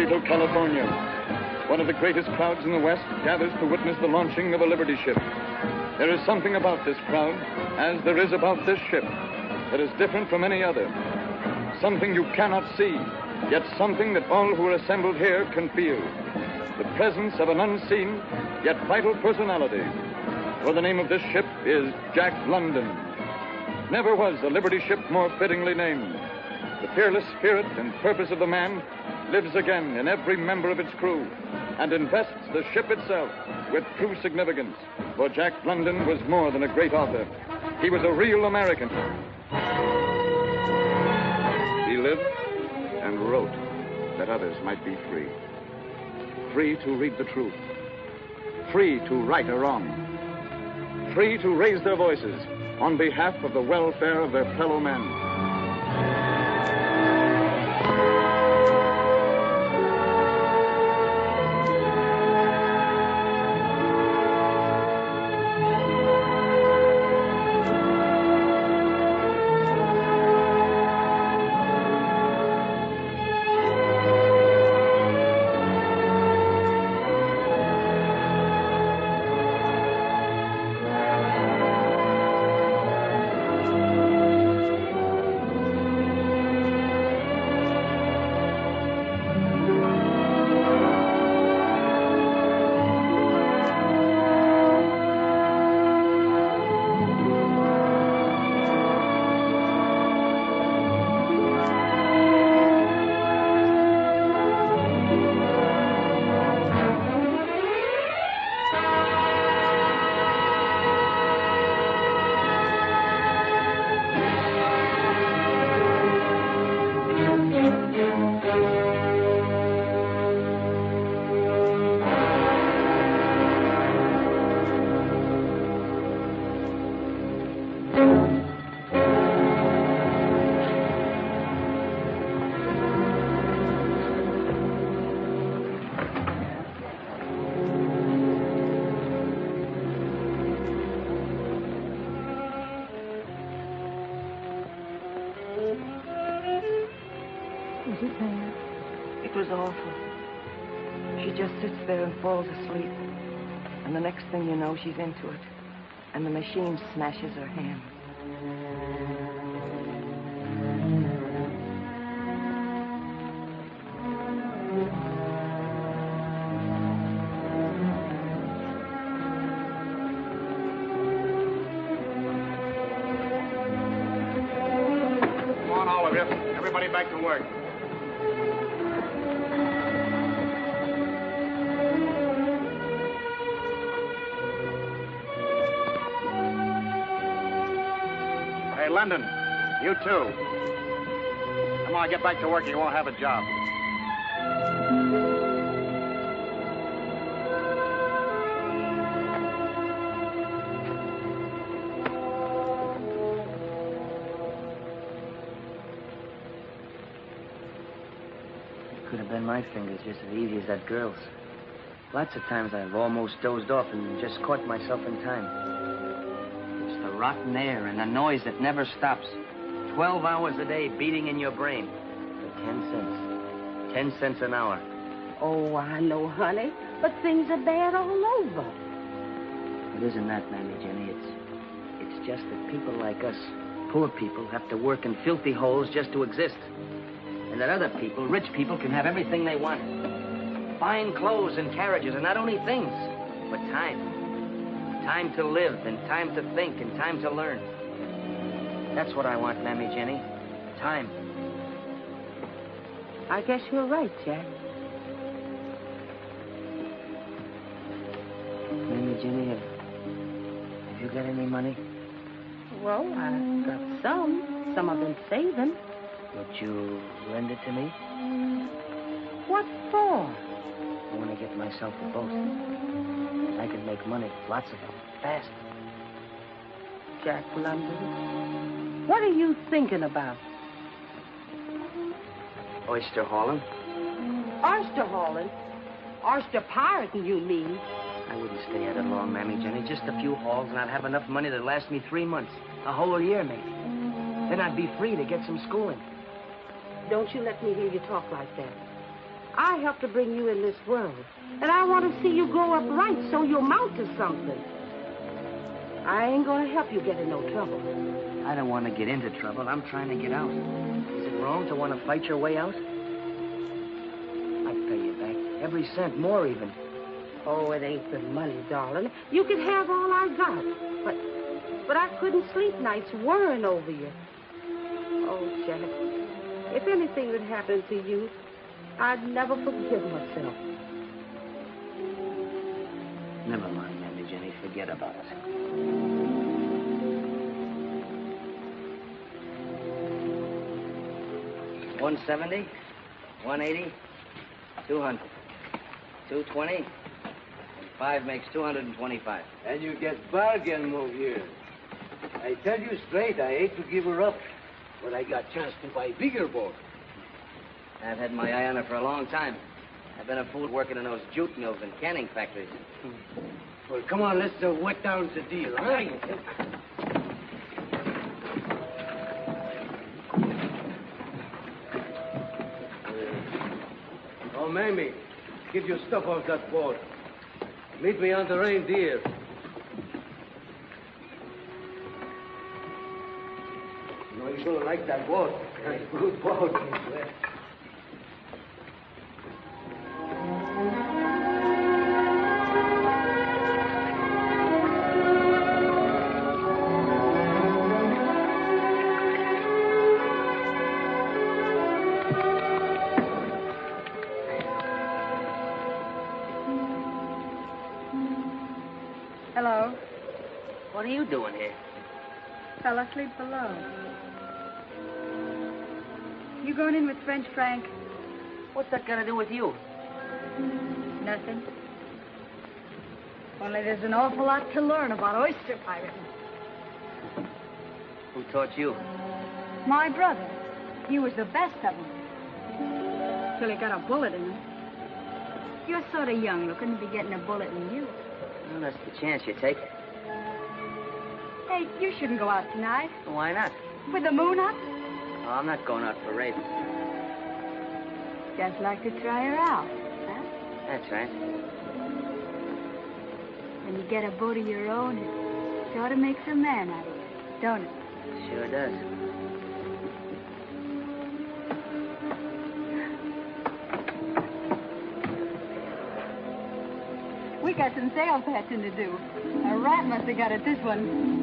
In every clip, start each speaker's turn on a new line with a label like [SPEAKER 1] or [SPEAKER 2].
[SPEAKER 1] Toledo, California. One of the greatest crowds in the West gathers to witness the launching of a Liberty ship. There is something about this crowd, as there is about this ship, that is different from any other. Something you cannot see, yet something that all who are assembled here can feel. The presence of an unseen, yet vital personality. For the name of this ship is Jack London. Never was a Liberty ship more fittingly named. The fearless spirit and purpose of the man lives again in every member of its crew and invests the ship itself with true significance. For Jack London was more than a great author. He was a real American. He lived and wrote that others might be free. Free to read the truth. Free to right a wrong. Free to raise their voices on behalf of the welfare of their fellow men.
[SPEAKER 2] Falls asleep. And the next thing you know, she's into it. And the machine smashes her hand.
[SPEAKER 3] Come on, all of you. Everybody back to work. London, you too. Come on, get back to work or you won't have a job.
[SPEAKER 4] It could have been my fingers just as easy as that girl's. Lots of times I've almost dozed off and just caught myself in time. Rotten air and a noise that never stops. 12 hours a day beating in your brain. For 10 cents. 10 cents an hour.
[SPEAKER 5] Oh, I know, honey, but things are bad all over.
[SPEAKER 4] It isn't that, Mammy Jenny. It's just that people like us, poor people, have to work in filthy holes just to exist. And that other people, rich people, can have everything they want. Fine clothes and carriages, and not only things, but time. Time to live, and time to think, and time to learn. That's what I want, Mammy Jenny. Time.
[SPEAKER 5] I guess you're right, Jack.
[SPEAKER 4] Mammy Jenny, have you got any money?
[SPEAKER 5] Well, I've got some. Some I've been saving.
[SPEAKER 4] Would you lend it to me?
[SPEAKER 5] What for?
[SPEAKER 4] I want to get myself a boat. I can make money, lots of them, fast.
[SPEAKER 5] Jack London, what are you thinking about?
[SPEAKER 4] Oyster hauling.
[SPEAKER 5] Oyster hauling? Oyster pirating, you mean?
[SPEAKER 4] I wouldn't stay at it long, Mammy Jenny. Just a few hauls, and I'd have enough money to last me 3 months. A whole year, maybe. Then I'd be free to get some schooling.
[SPEAKER 5] Don't you let me hear you talk like that. I helped to bring you in this world. And I want to see you grow up right so you'll mount to something. I ain't going to help you get in no trouble.
[SPEAKER 4] I don't want to get into trouble. I'm trying to get out. Is it wrong to want to fight your way out? I'd pay you back. Every cent, more even.
[SPEAKER 5] Oh, it ain't the money, darling. You can have all I got. But I couldn't sleep nights worrying over you. Oh, Jack, if anything would happen to you, I'd never forgive myself.
[SPEAKER 4] Never mind, Mammy Jenny. Forget about it. $170, $180, $200, $220, and 5 makes $225.
[SPEAKER 6] And you get bargain move here. I tell you straight, I hate to give her up, but I got chance to buy bigger boat.
[SPEAKER 4] I've had my eye on her for a long time. I've been a fool working in those jute mills and canning factories.
[SPEAKER 6] Well, come on, let's wet down the deal, huh? Oh, Mamie, get your stuff off that boat. Meet me on the Reindeer. You know, you're gonna like that boat. That's a good boat.
[SPEAKER 7] Hello.
[SPEAKER 4] What are you doing here?
[SPEAKER 7] Fell asleep below. You going in with French Frank?
[SPEAKER 4] What's that got to do with you?
[SPEAKER 7] Nothing. Only there's an awful lot to learn about oyster pirating.
[SPEAKER 4] Who taught you?
[SPEAKER 7] My brother. He was the best of them. Till he got a bullet in him. You're sort of young looking to be getting a bullet in you.
[SPEAKER 4] Well, that's the chance you take.
[SPEAKER 7] Hey, you shouldn't go out tonight.
[SPEAKER 4] Why not?
[SPEAKER 7] With the moon up?
[SPEAKER 4] Oh, I'm not going out for rape.
[SPEAKER 7] Just like to try her out, huh?
[SPEAKER 4] That's right.
[SPEAKER 7] When you get a boat of your own, it sort of makes a man out of you, don't it?
[SPEAKER 4] Sure does.
[SPEAKER 7] We got some sail patching to do. A rat must have got at this one.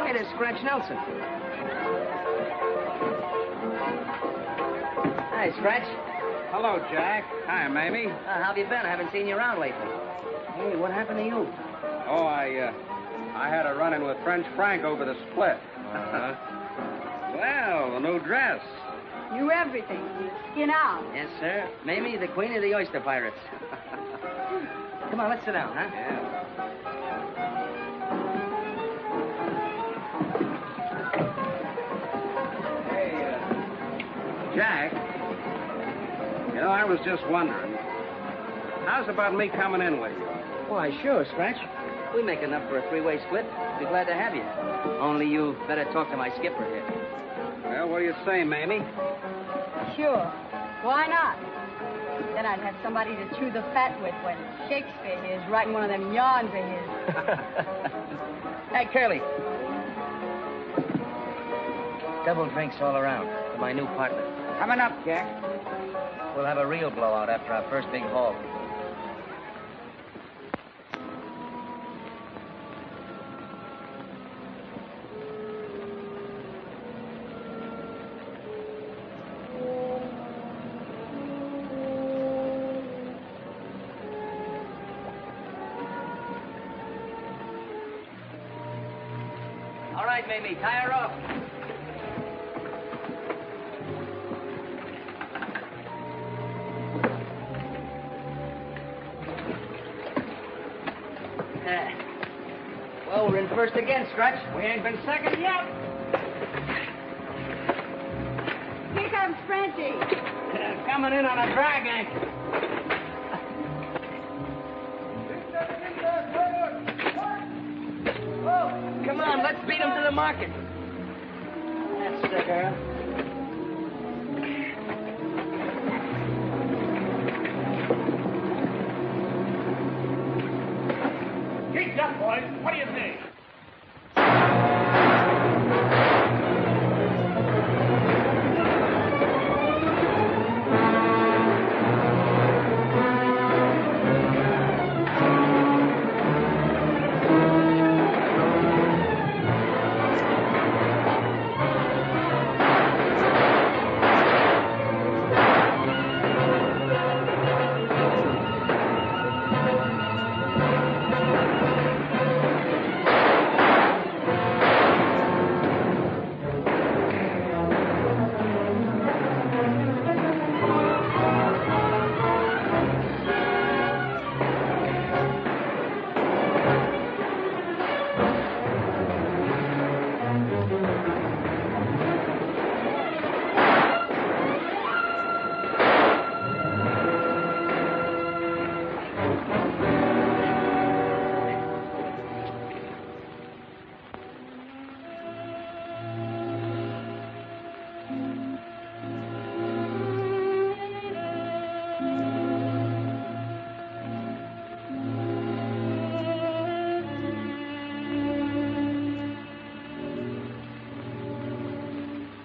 [SPEAKER 4] Hey, there's Scratch Nelson. Hi, Scratch.
[SPEAKER 3] Hello, Jack. Hi, Mamie.
[SPEAKER 4] How have you been? I haven't seen you around lately. Hey, what happened to you?
[SPEAKER 3] Oh, I had a run-in with French Frank over the split. Well, a new dress.
[SPEAKER 7] You everything. Skin out.
[SPEAKER 4] Yes, sir. Mamie, the queen of the oyster pirates. Come on, let's sit down, huh?
[SPEAKER 3] Yeah. Hey, Jack. You know, I was just wondering, how's about me coming in with you?
[SPEAKER 4] Why, sure, Scratch. We make enough for a three-way split. Be glad to have you. Only you better talk to my skipper here.
[SPEAKER 3] Well, what do you say, Mamie?
[SPEAKER 7] Sure. Why not? Then I'd have somebody to chew the fat with when Shakespeare is writing one of them yarns of his.
[SPEAKER 4] Hey, Curly. Double drinks all around for my new partner.
[SPEAKER 3] Coming up, Jack.
[SPEAKER 4] We'll have a real blowout after our first big haul. All right, Mamie, tie her up. Well, we're in first again, Scratch.
[SPEAKER 3] We ain't been second yet.
[SPEAKER 7] Cab's Francie.
[SPEAKER 3] Coming in on a drag anchor.
[SPEAKER 4] Come on, let's beat him to the market. That's the girl.
[SPEAKER 8] Keep up, boys. What do you think?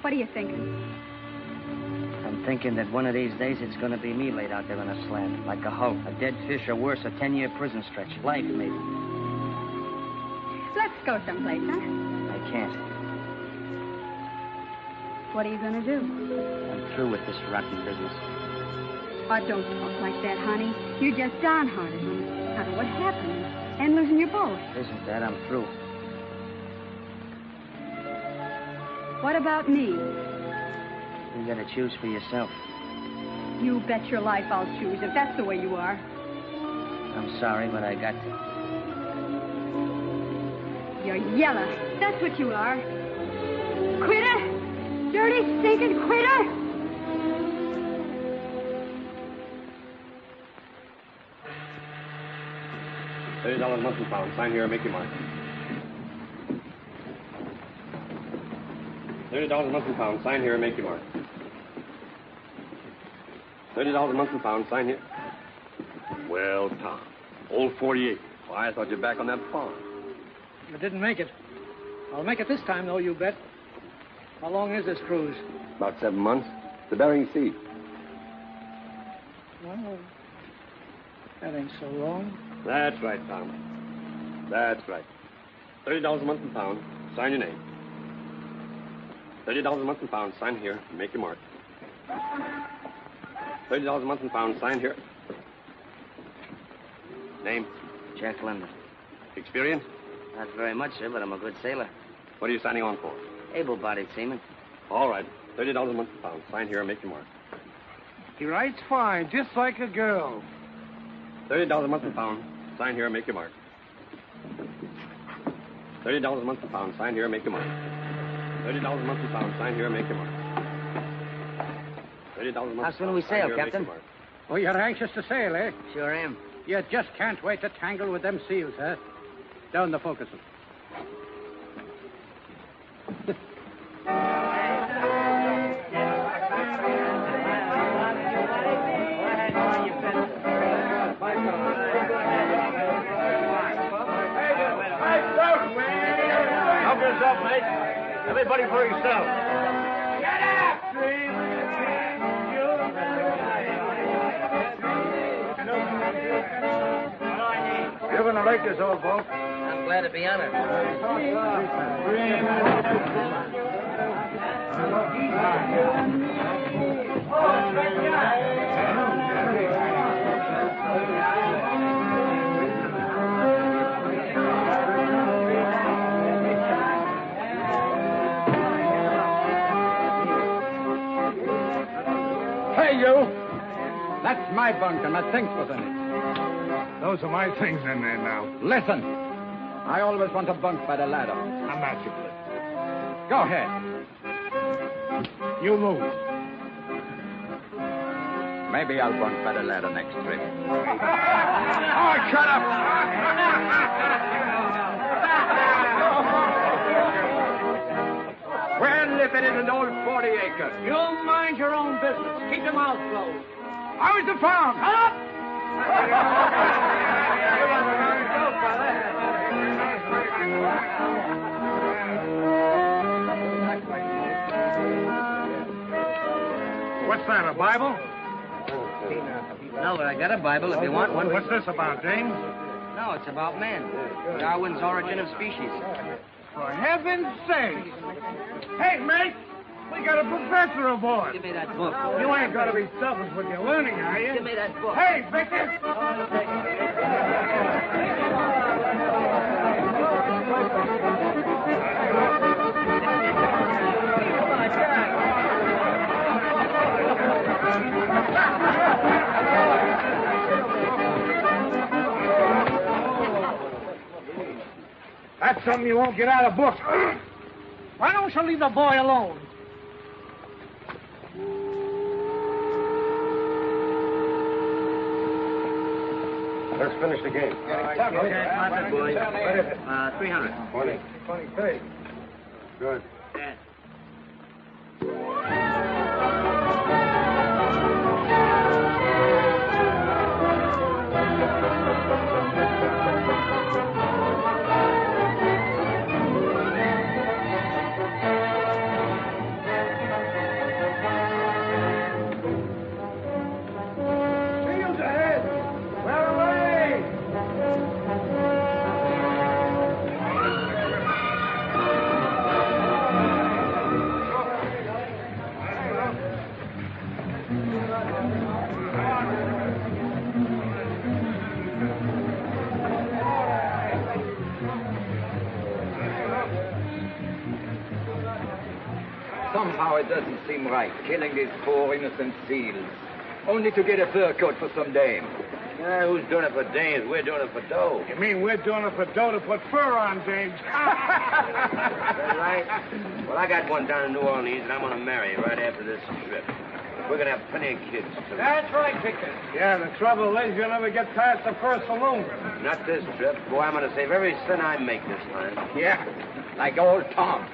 [SPEAKER 7] What are you thinking?
[SPEAKER 4] I'm thinking that one of these days it's going to be me laid out there on a slab, like a hulk, a dead fish, or worse, a 10-year prison stretch. Life, maybe.
[SPEAKER 7] Let's go someplace, huh?
[SPEAKER 4] I can't.
[SPEAKER 7] What are you going to do?
[SPEAKER 4] I'm through with this rotten business.
[SPEAKER 7] Oh, don't talk like that, honey. You're just downhearted. Now, what happened? And losing your boat.
[SPEAKER 4] Isn't that? I'm through.
[SPEAKER 7] What about me?
[SPEAKER 4] You got to choose for yourself.
[SPEAKER 7] You bet your life I'll choose if that's the way you are.
[SPEAKER 4] I'm sorry, but I got to.
[SPEAKER 7] You're yellow. That's what you are. Quitter! Dirty, stinking quitter!
[SPEAKER 3] $30 monthly pound. Sign here and make your mark. $30 a monthly pound. Sign here and make your mark. $30 a monthly pound. Sign here. Well, Tom, old 48. Why, I thought you were back on that farm.
[SPEAKER 9] I didn't make it. I'll make it this time, though, you bet. How long is this cruise?
[SPEAKER 3] About 7 months. The Bering Sea.
[SPEAKER 9] Well, that ain't so long.
[SPEAKER 3] That's right, Tom. That's right. $30 a monthly pound. Sign your name. $30 a monthly pound. Sign here. Make your mark. $30 a monthly pound. Sign here. Name?
[SPEAKER 4] Jack London.
[SPEAKER 3] Experience?
[SPEAKER 4] Not very much, sir, but I'm a good sailor.
[SPEAKER 3] What are you signing on for?
[SPEAKER 4] Able-bodied seaman.
[SPEAKER 3] All right. $30 a monthly pound. Sign here and make your mark.
[SPEAKER 9] He writes fine, just like a girl.
[SPEAKER 3] $30 a monthly pound. Sign here and make your mark. $30 a monthly pound. Sign here and make your mark. $30 a monthly pound. Sign here and make your mark. $30 a monthly.
[SPEAKER 4] How soon do we sail, Captain?
[SPEAKER 9] Oh, you're anxious to sail, eh?
[SPEAKER 4] Sure am.
[SPEAKER 9] You just can't wait to tangle with them seals, huh? Down the forecastle.
[SPEAKER 8] Help yourself, mate. Everybody for yourself. Get up!
[SPEAKER 6] You're going to like this, old folks.
[SPEAKER 4] I'm glad to be honored.
[SPEAKER 9] Hey, you! That's my bunk, and my things was in it.
[SPEAKER 8] Those are my things in there now.
[SPEAKER 9] Listen, I always want to bunk by the ladder.
[SPEAKER 8] I'm not you.
[SPEAKER 9] Go ahead.
[SPEAKER 8] You move.
[SPEAKER 10] Maybe I'll want better ladder next trip.
[SPEAKER 8] Oh, shut up!
[SPEAKER 3] We're living in an old 40 acres.
[SPEAKER 9] You mind your own business. Keep your mouth closed.
[SPEAKER 8] How is the farm?
[SPEAKER 9] Up!
[SPEAKER 8] What's that, a Bible?
[SPEAKER 4] No, but I got a Bible if you want one.
[SPEAKER 8] What's this about, James?
[SPEAKER 4] No, it's about man. Darwin's Origin of Species.
[SPEAKER 8] For heaven's sake! Hey, mate! We got a professor aboard.
[SPEAKER 4] Give me that book.
[SPEAKER 8] You ain't got to be selfish with your learning, are you?
[SPEAKER 4] Give me that book.
[SPEAKER 8] Hey, Victor! That's something you won't get out of books.
[SPEAKER 9] Why don't you leave the boy alone?
[SPEAKER 8] Let's finish the game.
[SPEAKER 4] Okay, boys. 300.
[SPEAKER 8] 20. 30. Good.
[SPEAKER 4] Yeah.
[SPEAKER 10] Somehow it doesn't seem right, killing these poor innocent seals, only to get a fur coat for some dame.
[SPEAKER 6] Yeah, who's doing it for dames? We're doing it for dough.
[SPEAKER 8] You mean we're doing it for dough to put fur on, James?
[SPEAKER 6] That's right. Well, I got one down in New Orleans, and I'm going to marry her right after this trip. We're going to have plenty of kids, too.
[SPEAKER 9] That's right, Victor.
[SPEAKER 8] Yeah, the trouble is you'll never get past the first saloon.
[SPEAKER 6] Not this trip. Boy, I'm going to save every cent I make this time.
[SPEAKER 10] Yeah, like old Tom.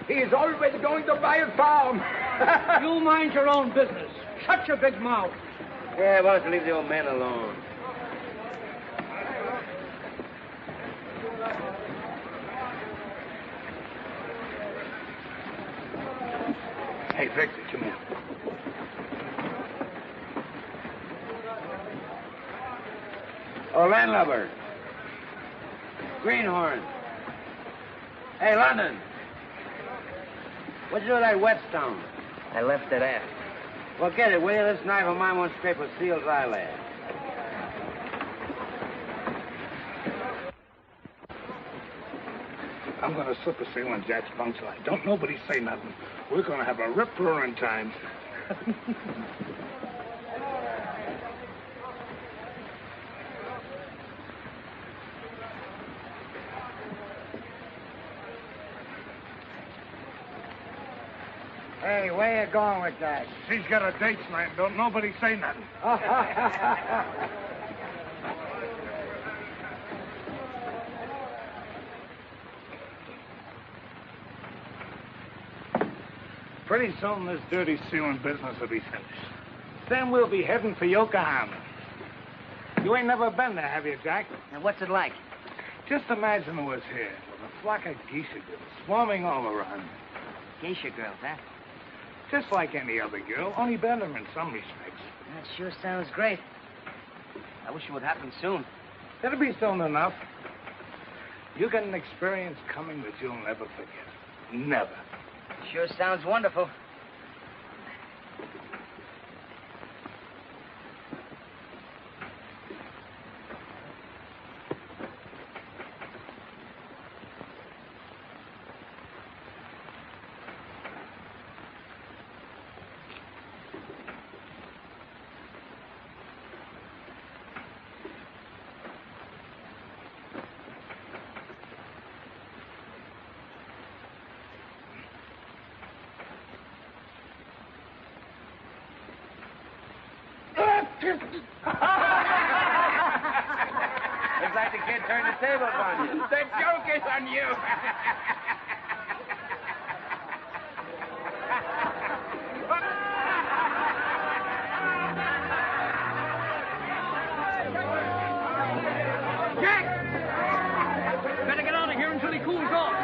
[SPEAKER 10] He's always going to buy a farm.
[SPEAKER 9] You mind your own business. Shut your big mouth.
[SPEAKER 6] Yeah, why don't you leave the old man alone?
[SPEAKER 8] Hey, Victor, come here.
[SPEAKER 6] Oh, landlubber. Greenhorn. Hey, London. What'd you do with that whetstone?
[SPEAKER 4] I left it aft.
[SPEAKER 6] Well, get it, will you? This knife of mine won't scrape a seal's eyelid.
[SPEAKER 8] I'm going to slip a sail on Jack's bunk side. Don't nobody say nothing. We're going to have a rip-roaring time.
[SPEAKER 3] Hey, where you going with that?
[SPEAKER 8] She's got a date tonight. Don't nobody say nothing. Pretty soon this dirty sealing business will be finished. Then we'll be heading for Yokohama. You ain't never been there, have you, Jack?
[SPEAKER 4] And what's it like?
[SPEAKER 8] Just imagine it was here, with a flock of geisha girls swarming all around.
[SPEAKER 4] Geisha girls, huh?
[SPEAKER 8] Just like any other girl, only better in some respects.
[SPEAKER 4] That sure sounds great. I wish it would happen soon.
[SPEAKER 8] It'll be soon enough. You get an experience coming that you'll never forget. Never.
[SPEAKER 4] Sure sounds wonderful.
[SPEAKER 3] Looks like the kid turned the tables on you.
[SPEAKER 10] The joke is on you.
[SPEAKER 9] Jack! Better get out of here until he cools off.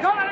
[SPEAKER 9] Go on.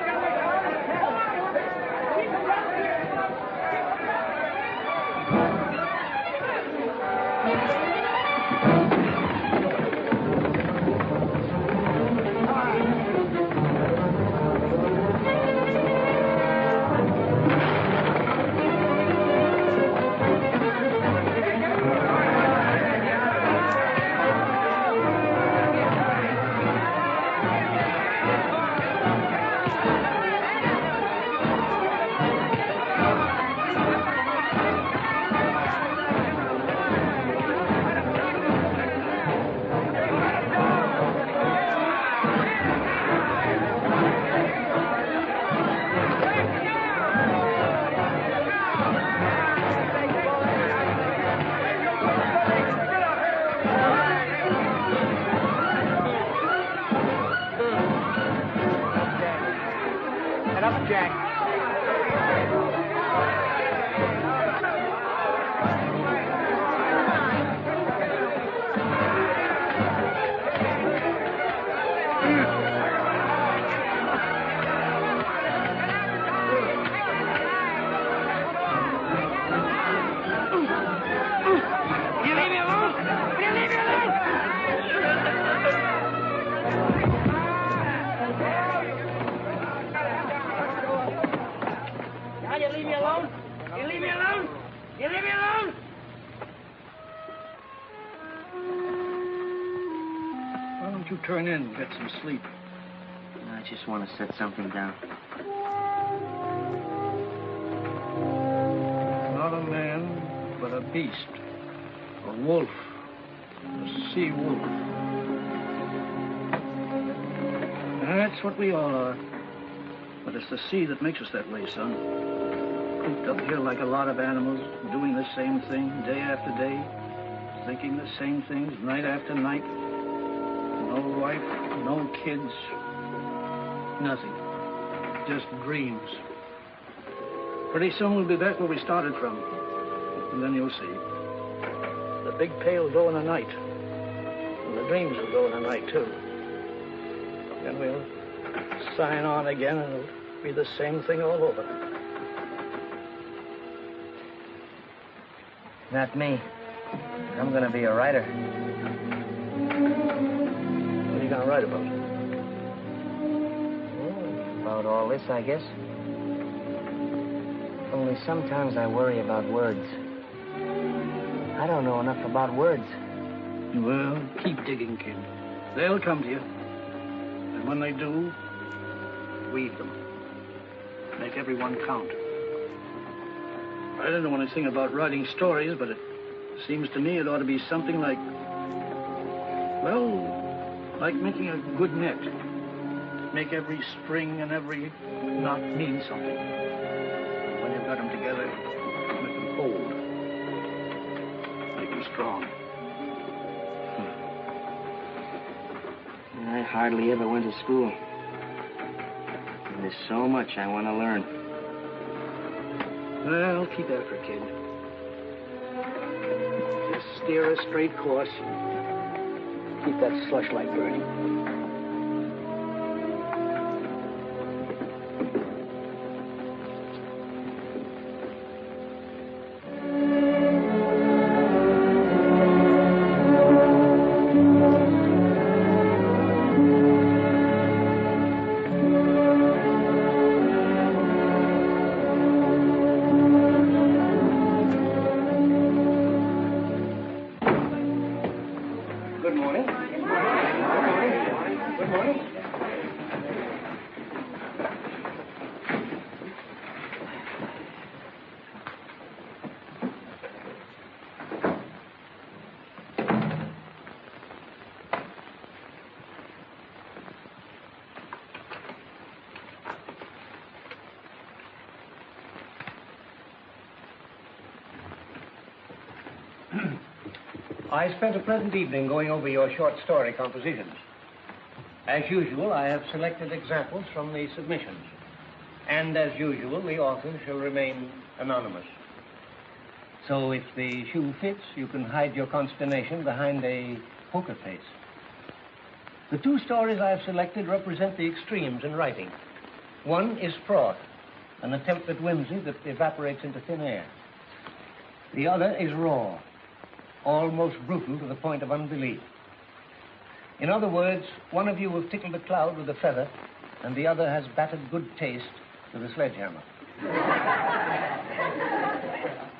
[SPEAKER 9] Turn in and get some sleep.
[SPEAKER 4] I just want to set something down.
[SPEAKER 9] Not a man, but a beast. A wolf. A sea wolf. That's what we all are. But it's the sea that makes us that way, son. Cooped up here like a lot of animals, doing the same thing day after day, thinking the same things night after night. No wife, no kids, nothing. Just dreams. Pretty soon we'll be back where we started from. And then you'll see. The big pail will go in the night. And the dreams will go in the night, too. Then we'll sign on again and it'll be the same thing all over.
[SPEAKER 4] Not me. I'm going to be a writer.
[SPEAKER 9] What are you going to write about?
[SPEAKER 4] Oh, about all this, I guess. Only sometimes I worry about words. I don't know enough about words.
[SPEAKER 9] Well, keep digging, kid. They'll come to you. And when they do, weave them. Make everyone count. I don't know anything about writing stories, but it seems to me it ought to be something like, well, like making a good net. Make every string and every knot mean something. When you've got them together, make them hold. Make them strong.
[SPEAKER 4] I hardly ever went to school. And there's so much I want to learn.
[SPEAKER 9] Well, keep after it, kid. Just steer a straight course. Keep that slush light burning.
[SPEAKER 6] I spent a pleasant evening going over your short story compositions. As usual, I have selected examples from the submissions. And as usual, the author shall remain anonymous. So if the shoe fits, you can hide your consternation behind a poker face. The 2 stories I have selected represent the extremes in writing. One is fraud, an attempt at whimsy that evaporates into thin air. The other is raw, almost brutal to the point of unbelief. In other words, one of you will tickle the cloud with a feather, and the other has battered good taste with a sledgehammer.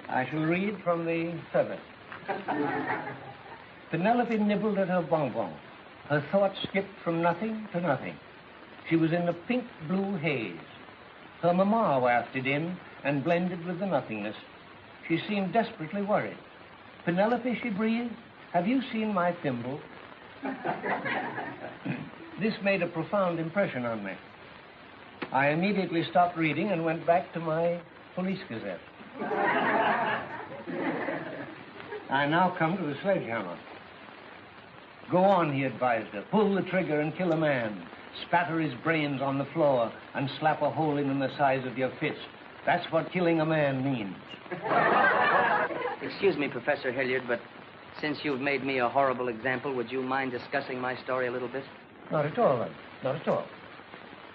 [SPEAKER 6] I shall read from the feather. Penelope nibbled at her bonbon. Her thoughts skipped from nothing to nothing. She was in a pink-blue haze. Her mamma wafted in and blended with the nothingness. She seemed desperately worried. Penelope, she breathed, have you seen my thimble? This made a profound impression on me. I immediately stopped reading and went back to my police gazette. I now come to the sledgehammer. Go on, he advised her. Pull the trigger and kill a man. Spatter his brains on the floor and slap a hole in the size of your fist. That's what killing a man means.
[SPEAKER 4] Excuse me, Professor Hilliard, but since you've made me a horrible example, would you mind discussing my story a little bit?
[SPEAKER 6] Not at all, then. Not at all.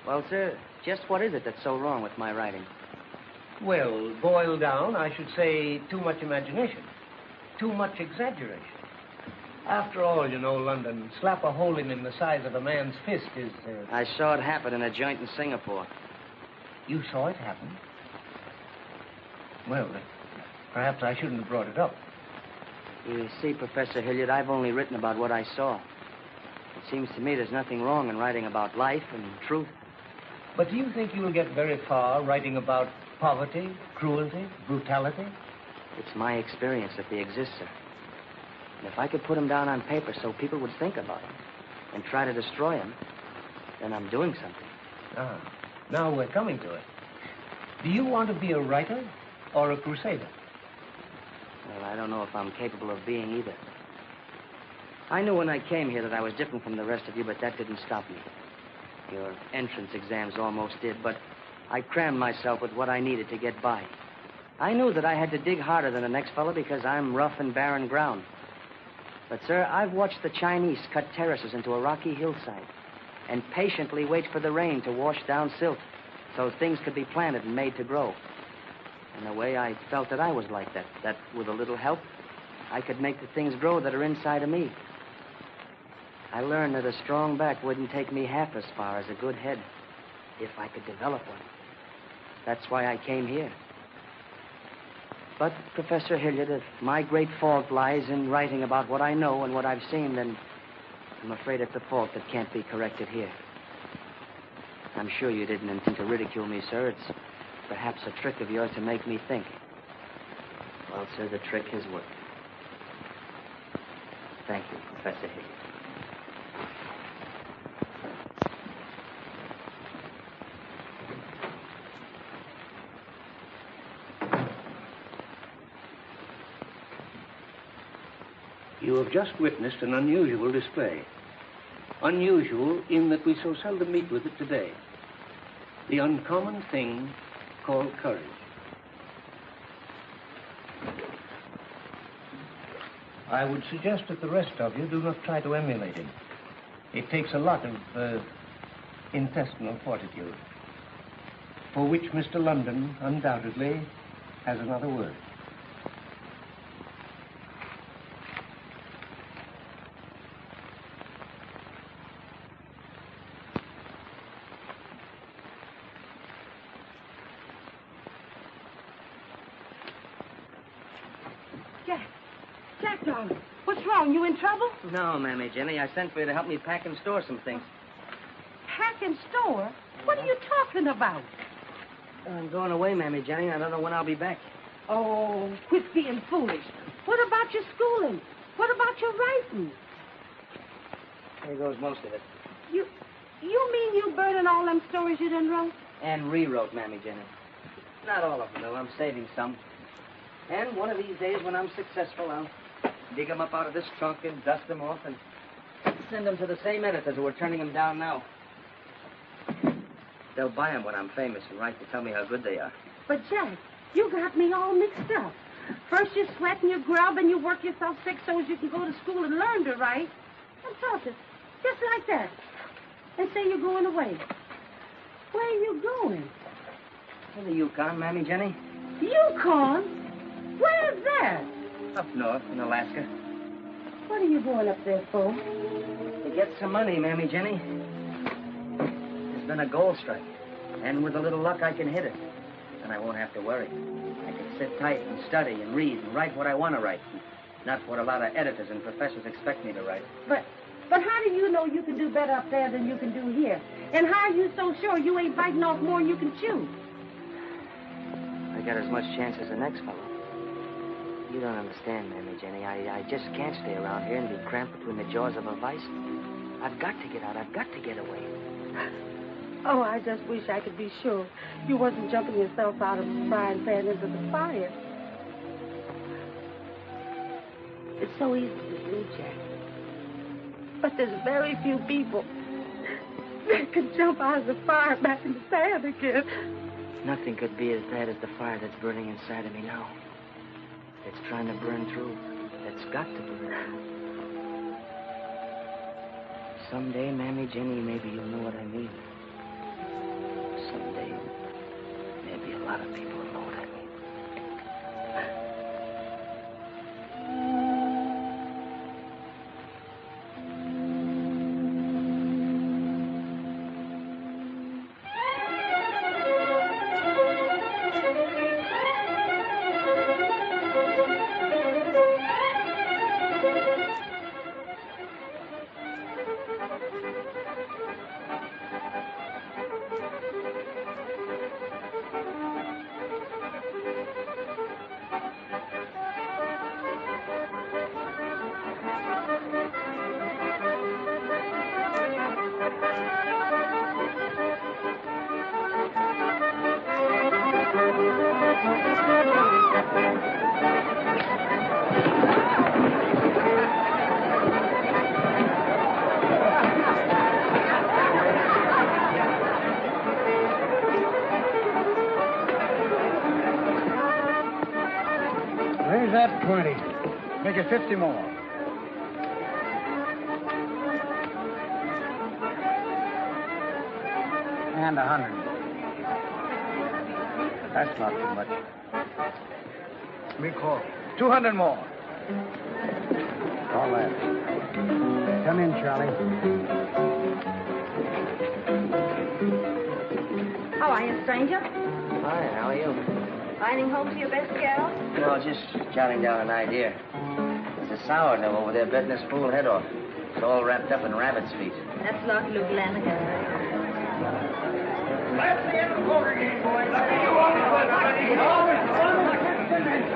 [SPEAKER 4] Well, sir, just what is it that's so wrong with my writing?
[SPEAKER 6] Well, boiled down, I should say too much imagination. Too much exaggeration. After all, you know, London, slap a hole in him the size of a man's fist is...
[SPEAKER 4] I saw it happen in a joint in Singapore.
[SPEAKER 6] You saw it happen? Well, perhaps I shouldn't have brought it up.
[SPEAKER 4] You see, Professor Hilliard, I've only written about what I saw. It seems to me there's nothing wrong in writing about life and truth.
[SPEAKER 6] But do you think you'll get very far writing about poverty, cruelty, brutality?
[SPEAKER 4] It's my experience that they exist, sir. And if I could put them down on paper so people would think about them and try to destroy them, then I'm doing something.
[SPEAKER 6] Ah, now we're coming to it. Do you want to be a writer or a crusader?
[SPEAKER 4] Well, I don't know if I'm capable of being either. I knew when I came here that I was different from the rest of you, but that didn't stop me. Your entrance exams almost did, but I crammed myself with what I needed to get by. I knew that I had to dig harder than the next fellow because I'm rough and barren ground. But, sir, I've watched the Chinese cut terraces into a rocky hillside and patiently wait for the rain to wash down silt so things could be planted and made to grow. In a way, I felt that I was like that with a little help, I could make the things grow that are inside of me. I learned that a strong back wouldn't take me half as far as a good head if I could develop one. That's why I came here. But, Professor Hilliard, if my great fault lies in writing about what I know and what I've seen, then I'm afraid it's a fault that can't be corrected here. I'm sure you didn't intend to ridicule me, sir. It's perhaps a trick of yours to make me think. Well, sir, the trick has worked. Thank you, Professor Hilliard.
[SPEAKER 6] You have just witnessed an unusual display. Unusual in that we so seldom meet with it today. The uncommon thing called courage. I would suggest that the rest of you do not try to emulate him. It takes a lot of intestinal fortitude, for which Mr. London undoubtedly has another word.
[SPEAKER 5] Jack, darling, what's wrong? You in trouble?
[SPEAKER 4] No, Mammy, Jenny. I sent for you to help me pack and store some things.
[SPEAKER 5] Pack and store? What are you talking about?
[SPEAKER 4] I'm going away, Mammy, Jenny. I don't know when I'll be back.
[SPEAKER 5] Oh, quit being foolish. What about your schooling? What about your writing?
[SPEAKER 4] There goes most of it.
[SPEAKER 5] You mean you burning all them stories you done wrote?
[SPEAKER 4] And rewrote, Mammy, Jenny. Not all of them, though. I'm saving some. And one of these days, when I'm successful, dig them up out of this trunk and dust them off and send them to the same editors who are turning them down now. They'll buy them when I'm famous and write to tell me how good they are.
[SPEAKER 5] But, Jack, you got me all mixed up. First you sweat and you grub and you work yourself sick so as you can go to school and learn to write. And talk it, just like that. And say you're going away. Where are you going?
[SPEAKER 4] To the Yukon, Mammy Jenny.
[SPEAKER 5] Yukon? Where's that?
[SPEAKER 4] Up north in Alaska.
[SPEAKER 5] What are you going up there for?
[SPEAKER 4] To get some money, Mammy Jenny. There's been a gold strike. And with a little luck, I can hit it. And I won't have to worry. I can sit tight and study and read and write what I want to write. Not what a lot of editors and professors expect me to write.
[SPEAKER 5] But how do you know you can do better up there than you can do here? And how are you so sure you ain't biting off more than you can chew?
[SPEAKER 4] I got as much chance as the next fellow. You don't understand, Mammy Jenny. I just can't stay around here and be cramped between the jaws of a vice. I've got to get out. I've got to get away.
[SPEAKER 5] Oh, I just wish I could be sure you wasn't jumping yourself out of the frying pan into the fire. It's so easy to do, Jack. But there's very few people that can jump out of the fire back in the pan again.
[SPEAKER 4] Nothing could be as bad as the fire that's burning inside of me now. It's trying to burn through. It's got to burn. Someday, Mammy Jenny, maybe you'll know what I mean. Someday, maybe a lot of people will know what I mean.
[SPEAKER 3] There's that 20. Make it 50 more. And 100. That's not too much. We call 200 more. All that. Come in, Charlie.
[SPEAKER 7] How are you, stranger?
[SPEAKER 4] Hi, how are you?
[SPEAKER 7] Riding home to your best gal?
[SPEAKER 4] Well, just jotting down an idea. There's a sourdough over there betting his fool head off. It's all wrapped up in rabbit's feet.
[SPEAKER 7] That's not Luke Lannigan.
[SPEAKER 3] That's the end of the poker game, boys.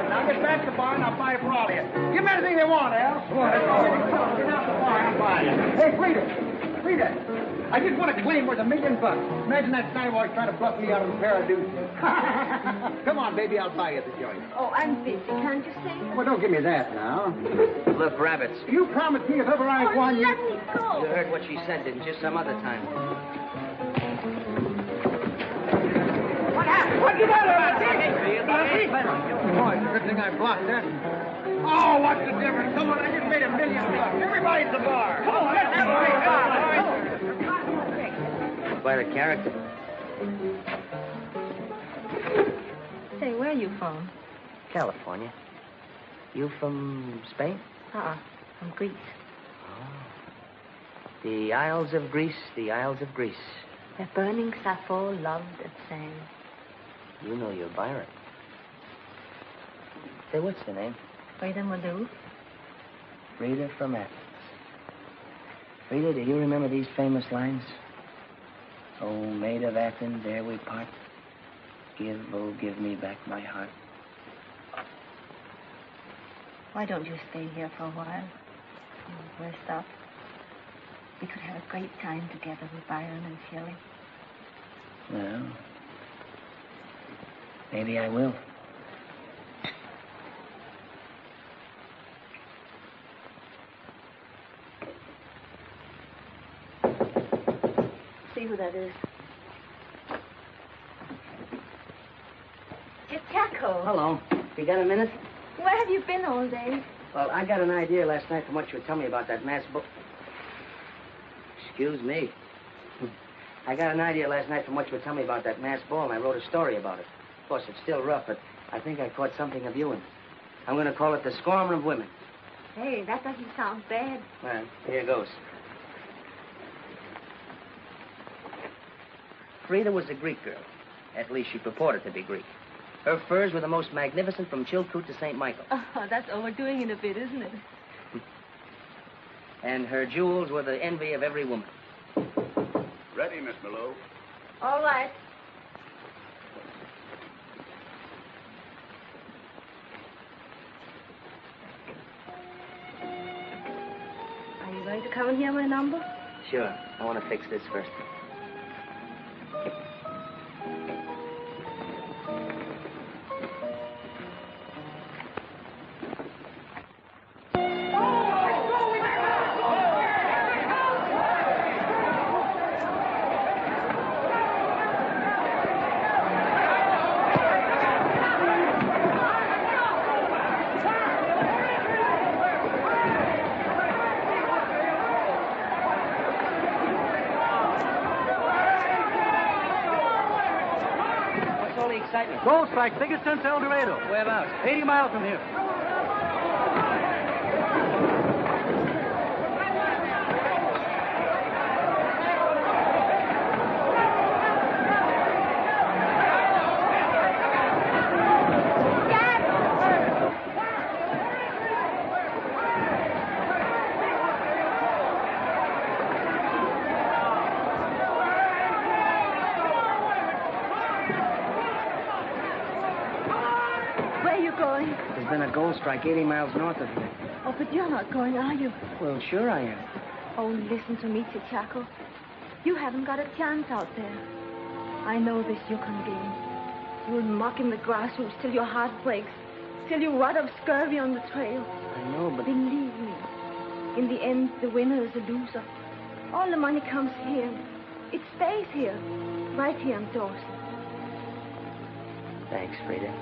[SPEAKER 3] Now get back to the bar and I'll buy it for all of you. Give them anything they want, Al. Get out the bar and I'll buy it. Hey, Freda. I just want to claim worth $1 million. Imagine that Skywalker trying to bluff me out of a pair of deuces. Come on, baby, I'll buy you the joint.
[SPEAKER 7] Oh, I'm busy. Can't you sing?
[SPEAKER 3] Well, don't give me that now.
[SPEAKER 4] Lift rabbits.
[SPEAKER 3] You promised me if ever I won you...
[SPEAKER 7] Let me go.
[SPEAKER 4] You heard what she said, didn't you? Some other time.
[SPEAKER 3] What happened? What you got about this? Boy, it's a good thing I blocked that. Oh, what's the difference? Come on, I just made $1 million. Everybody's the bar. Come on, let's have a bar.
[SPEAKER 4] Quite a character.
[SPEAKER 2] Say, where are you from?
[SPEAKER 4] California. You from Spain?
[SPEAKER 2] From Greece.
[SPEAKER 4] Oh. The Isles of Greece, the Isles of Greece.
[SPEAKER 2] Where burning Sappho loved and sang.
[SPEAKER 4] You know your Byron. Say, what's the name?
[SPEAKER 2] Freda Maloof.
[SPEAKER 4] Freda from Athens. Freda, do you remember these famous lines? Oh, maid of Athens, ere we part, give, oh, give me back my heart.
[SPEAKER 2] Why don't you stay here for a while? Rest up. We could have a great time together with Byron and Shelley.
[SPEAKER 4] Well, maybe I will.
[SPEAKER 2] see who that is. It's Chaco.
[SPEAKER 4] Hello. You got a minute?
[SPEAKER 2] Where have you been all day?
[SPEAKER 4] Well, I got an idea last night from what you were telling me about that mass book. Excuse me. I got an idea last night from what you were telling me about that mass ball, and I wrote a story about it. Of course, it's still rough, but I think I caught something of you in it. I'm going to call it The Scorn of Women.
[SPEAKER 2] Hey, that doesn't sound bad.
[SPEAKER 4] Well, here goes. Freda was a Greek girl. At least she purported to be Greek. Her furs were the most magnificent from Chilkoot to St. Michael.
[SPEAKER 2] Oh, that's overdoing it a bit, isn't it?
[SPEAKER 4] And her jewels were the envy of every woman.
[SPEAKER 11] Ready, Miss Maloof.
[SPEAKER 2] All right. Are you going to come and hear my number?
[SPEAKER 4] Sure. I want to fix this first.
[SPEAKER 9] Gold strike, biggest since El Dorado.
[SPEAKER 4] Whereabouts?
[SPEAKER 9] 80 miles from here.
[SPEAKER 4] Gold strike 80 miles north of here.
[SPEAKER 2] Oh, but you're not going, are you?
[SPEAKER 4] Well, sure I am.
[SPEAKER 2] Oh, listen to me, Chaco. You haven't got a chance out there. I know this Yukon game. You'll muck in the grassroots till your heart breaks, till you rot of scurvy on the trail.
[SPEAKER 4] I know, but...
[SPEAKER 2] Believe me, in the end, the winner is the loser. All the money comes here. It stays here, right here in Dawson.
[SPEAKER 4] Thanks, Freda.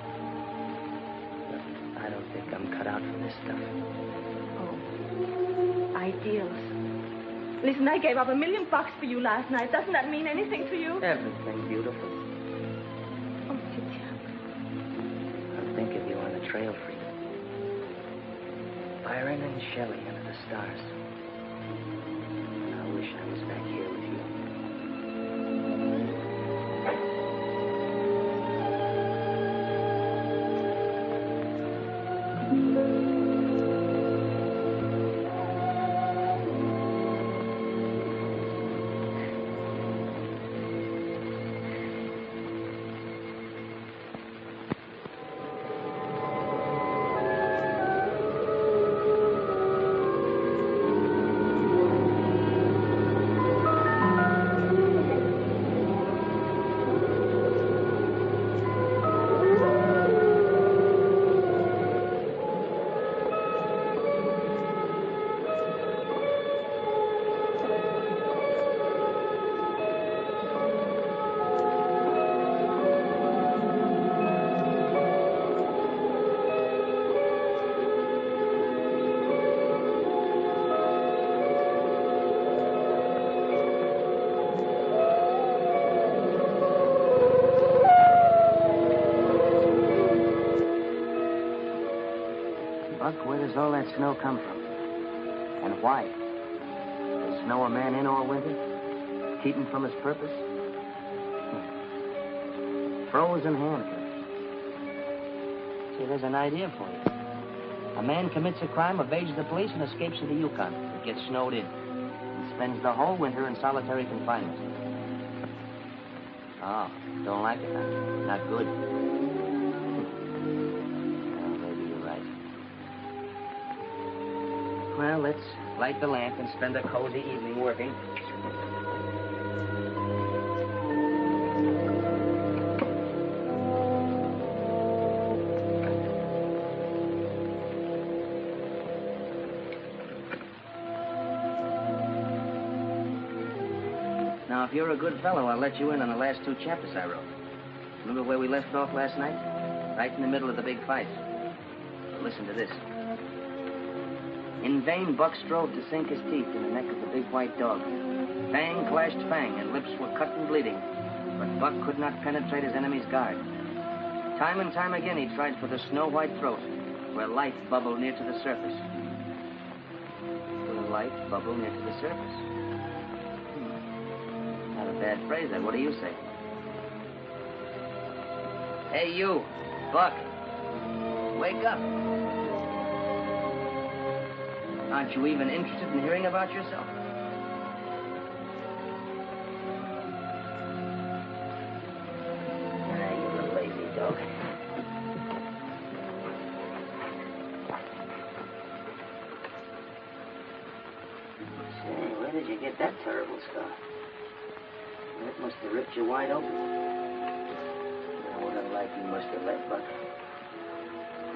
[SPEAKER 4] I don't think I'm cut out for this stuff.
[SPEAKER 2] Oh, ideals. Listen, I gave up $1 million for you last night. Doesn't that mean anything to you?
[SPEAKER 4] Everything beautiful.
[SPEAKER 2] Oh, Chichap.
[SPEAKER 4] I'll think of you on the trail, Freda. Byron and Shelley under the stars. I wish I was back here with you. Where's all that snow come from? And why? Does snow a man in all winter? Keep him from his purpose? Frozen handcuffs. See, there's an idea for you. A man commits a crime, evades the police, and escapes to the Yukon. But gets snowed in. And spends the whole winter in solitary confinement. Oh, don't like it, huh? Not good. Well, let's light the lamp and spend a cozy evening working. Now, If you're a good fellow, I'll let you in on the last 2 chapters I wrote. Remember where we left off last night? Right in the middle of the big fight. Well, listen to this. In vain, Buck strove to sink his teeth in the neck of the big white dog. Fang clashed fang, and lips were cut and bleeding. But Buck could not penetrate his enemy's guard. Time and time again, he tried for the snow-white throat, where light bubbled near to the surface. Where light bubbled near to the surface. Not a bad phrase, that. What do you say? Hey, you, Buck. Wake up. Aren't you even interested in hearing about yourself? You little lazy dog. Say, where did you get that terrible scar? That must have ripped you wide open. Now, what a life you must have led, Buck.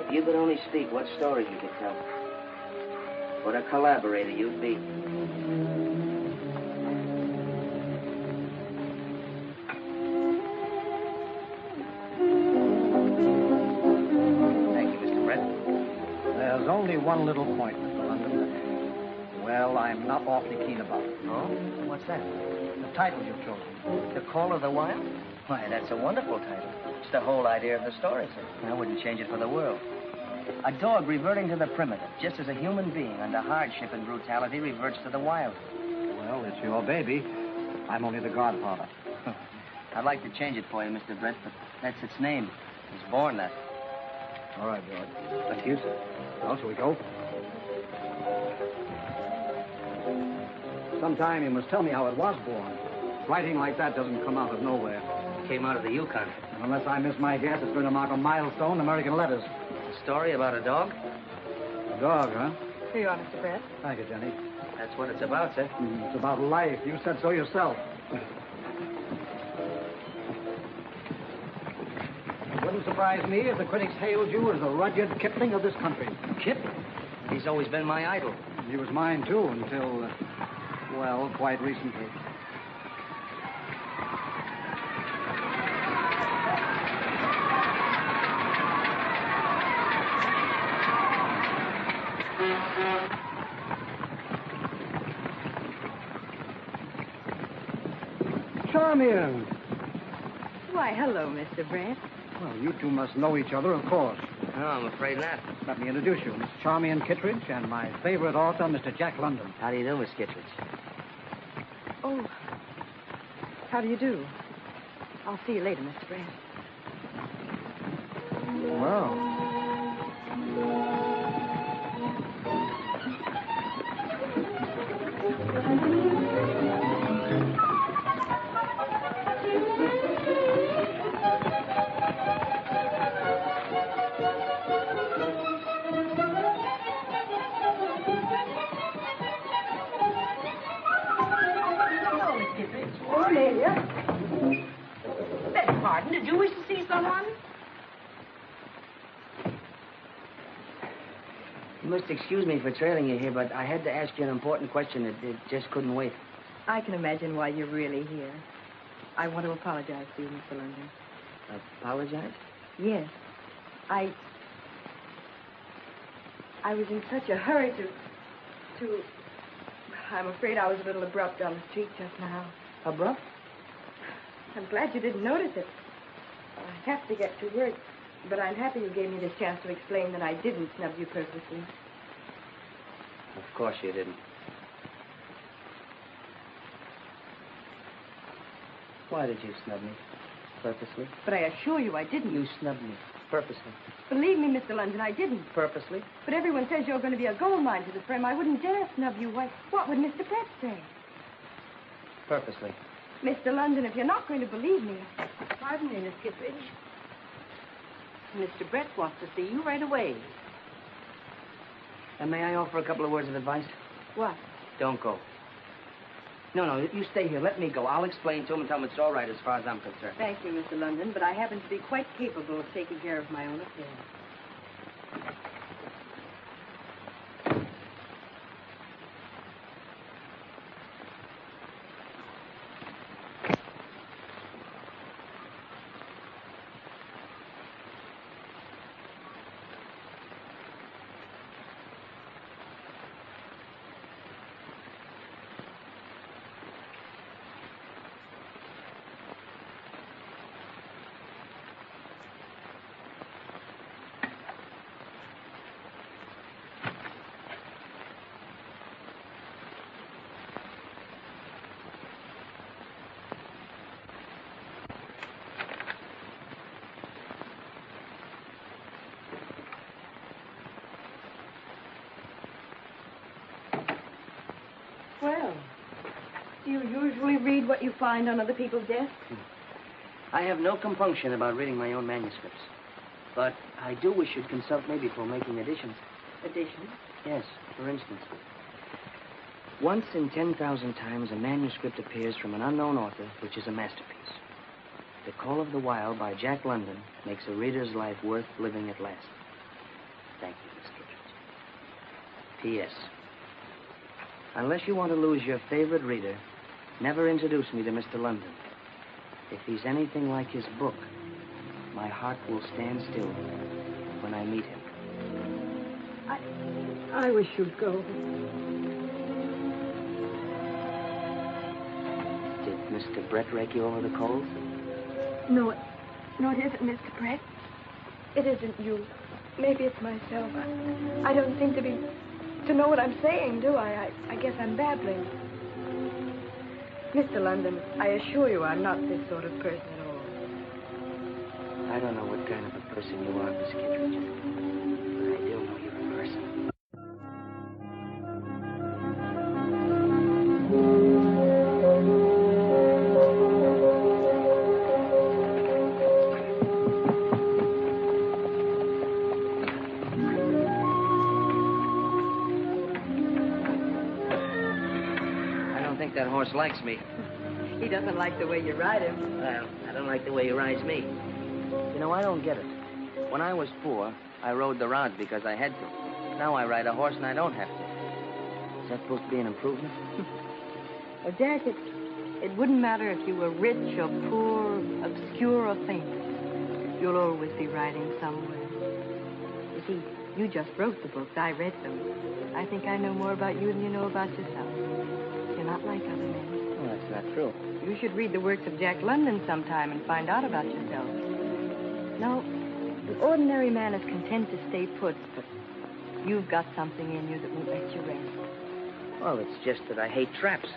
[SPEAKER 4] If you could only speak, what story you could tell. What a collaborator you'd be. Thank you, Mr. Brett.
[SPEAKER 3] There's only one little point, Mr. London. Well, I'm not awfully keen about it.
[SPEAKER 4] Oh? What's that?
[SPEAKER 3] The title you've chosen.
[SPEAKER 4] The Call of the Wild? Why, that's a wonderful title. It's the whole idea of the story, sir. I wouldn't change it for the world. A dog reverting to the primitive, just as a human being under hardship and brutality reverts to the wild.
[SPEAKER 3] Well, it's your baby. I'm only the godfather.
[SPEAKER 4] I'd like to change it for you, Mr. Brett, but that's its name. It was born that.
[SPEAKER 3] All right, George. Thank you, sir. Well, shall we go? Sometime you must tell me how it was born. Writing like that doesn't come out of nowhere.
[SPEAKER 4] It came out of the Yukon.
[SPEAKER 3] And unless I miss my guess, it's going to mark a milestone in American letters.
[SPEAKER 4] A story about a dog?
[SPEAKER 3] A dog, huh?
[SPEAKER 5] Here you are, Mr. Brett.
[SPEAKER 3] Thank you, Jenny.
[SPEAKER 4] That's what it's about, sir.
[SPEAKER 3] It's about life. You said so yourself. It wouldn't surprise me if the critics hailed you as the Rudyard Kipling of this country.
[SPEAKER 4] Kip? He's always been my idol.
[SPEAKER 3] He was mine, too, until, well, quite recently. Charmian!
[SPEAKER 5] Why, hello, Mr. Brett.
[SPEAKER 3] Well, you two must know each other, of course.
[SPEAKER 4] No, I'm afraid not.
[SPEAKER 3] Let me introduce you, Miss Charmian Kittredge, and my favorite author, Mr. Jack London.
[SPEAKER 4] How do you do, Miss Kittredge?
[SPEAKER 5] Oh, how do you do? I'll see you later, Mr. Brett.
[SPEAKER 3] Well.
[SPEAKER 5] Pardon, did you wish to see someone?
[SPEAKER 4] You must excuse me for trailing you here, but I had to ask you an important question. It just couldn't wait.
[SPEAKER 5] I can imagine why you're really here. I want to apologize to you, Mr. London.
[SPEAKER 4] Apologize?
[SPEAKER 5] Yes. I was in such a hurry to... I'm afraid I was a little abrupt on the street just now.
[SPEAKER 4] Abrupt?
[SPEAKER 5] I'm glad you didn't notice it. I have to get to work, but I'm happy you gave me this chance to explain that I didn't snub you purposely.
[SPEAKER 4] Of course you didn't. Why did you snub me? Purposely?
[SPEAKER 5] But I assure you I didn't.
[SPEAKER 4] You snubbed me. Purposely.
[SPEAKER 5] Believe me, Mr. London, I didn't.
[SPEAKER 4] Purposely?
[SPEAKER 5] But everyone says you're going to be a gold mine to the firm. I wouldn't dare snub you. Why, what would Mr. Brett say?
[SPEAKER 4] Purposely.
[SPEAKER 5] Mr. London, if you're not going to believe me...
[SPEAKER 7] Pardon me, Miss Kittredge. Mr. Brett wants to see you right away.
[SPEAKER 4] And may I offer a couple of words of advice?
[SPEAKER 5] What?
[SPEAKER 4] Don't go. No, you stay here. Let me go. I'll explain to him and tell him it's all right as far as I'm concerned.
[SPEAKER 7] Thank you, Mr. London, but I happen to be quite capable of taking care of my own affairs.
[SPEAKER 2] you usually read what you find on other people's desks?
[SPEAKER 4] I have no compunction about reading my own manuscripts. But I do wish you'd consult me before making additions.
[SPEAKER 2] Additions?
[SPEAKER 4] Yes, for instance. Once in 10,000 times, a manuscript appears from an unknown author, which is a masterpiece. The Call of the Wild by Jack London makes a reader's life worth living at last. Thank you, Miss Kittredge. P.S. Unless you want to lose your favorite reader, never introduce me to Mr. London. If he's anything like his book, my heart will stand still when I meet him.
[SPEAKER 5] I wish you'd go.
[SPEAKER 4] Did Mr. Brett rake you over the coals?
[SPEAKER 2] No, it isn't, Mr. Brett. It isn't you. Maybe it's myself. I don't seem to know what I'm saying, do I? I guess I'm babbling. Mr. London, I assure you I'm not this sort of person at all.
[SPEAKER 4] I don't know what kind of a person you are, Miss Kittredge. But I do know you're a person. That horse likes me.
[SPEAKER 2] He doesn't like the way you ride him.
[SPEAKER 4] Well, I don't like the way he rides me. You know, I don't get it. When I was poor, I rode the rods because I had to. Now I ride a horse and I don't have to. Is that supposed to be an improvement?
[SPEAKER 2] Well, Jack, it wouldn't matter if you were rich or poor, obscure or famous. You'll always be riding somewhere. You see, you just wrote the books. I read them. I think I know more about you than you know about yourself. You're not like other men.
[SPEAKER 4] Well, that's not true.
[SPEAKER 2] You should read the works of Jack London sometime and find out about yourself. No, the ordinary man is content to stay put, but you've got something in you that won't let you rest.
[SPEAKER 4] Well, it's just that I hate traps.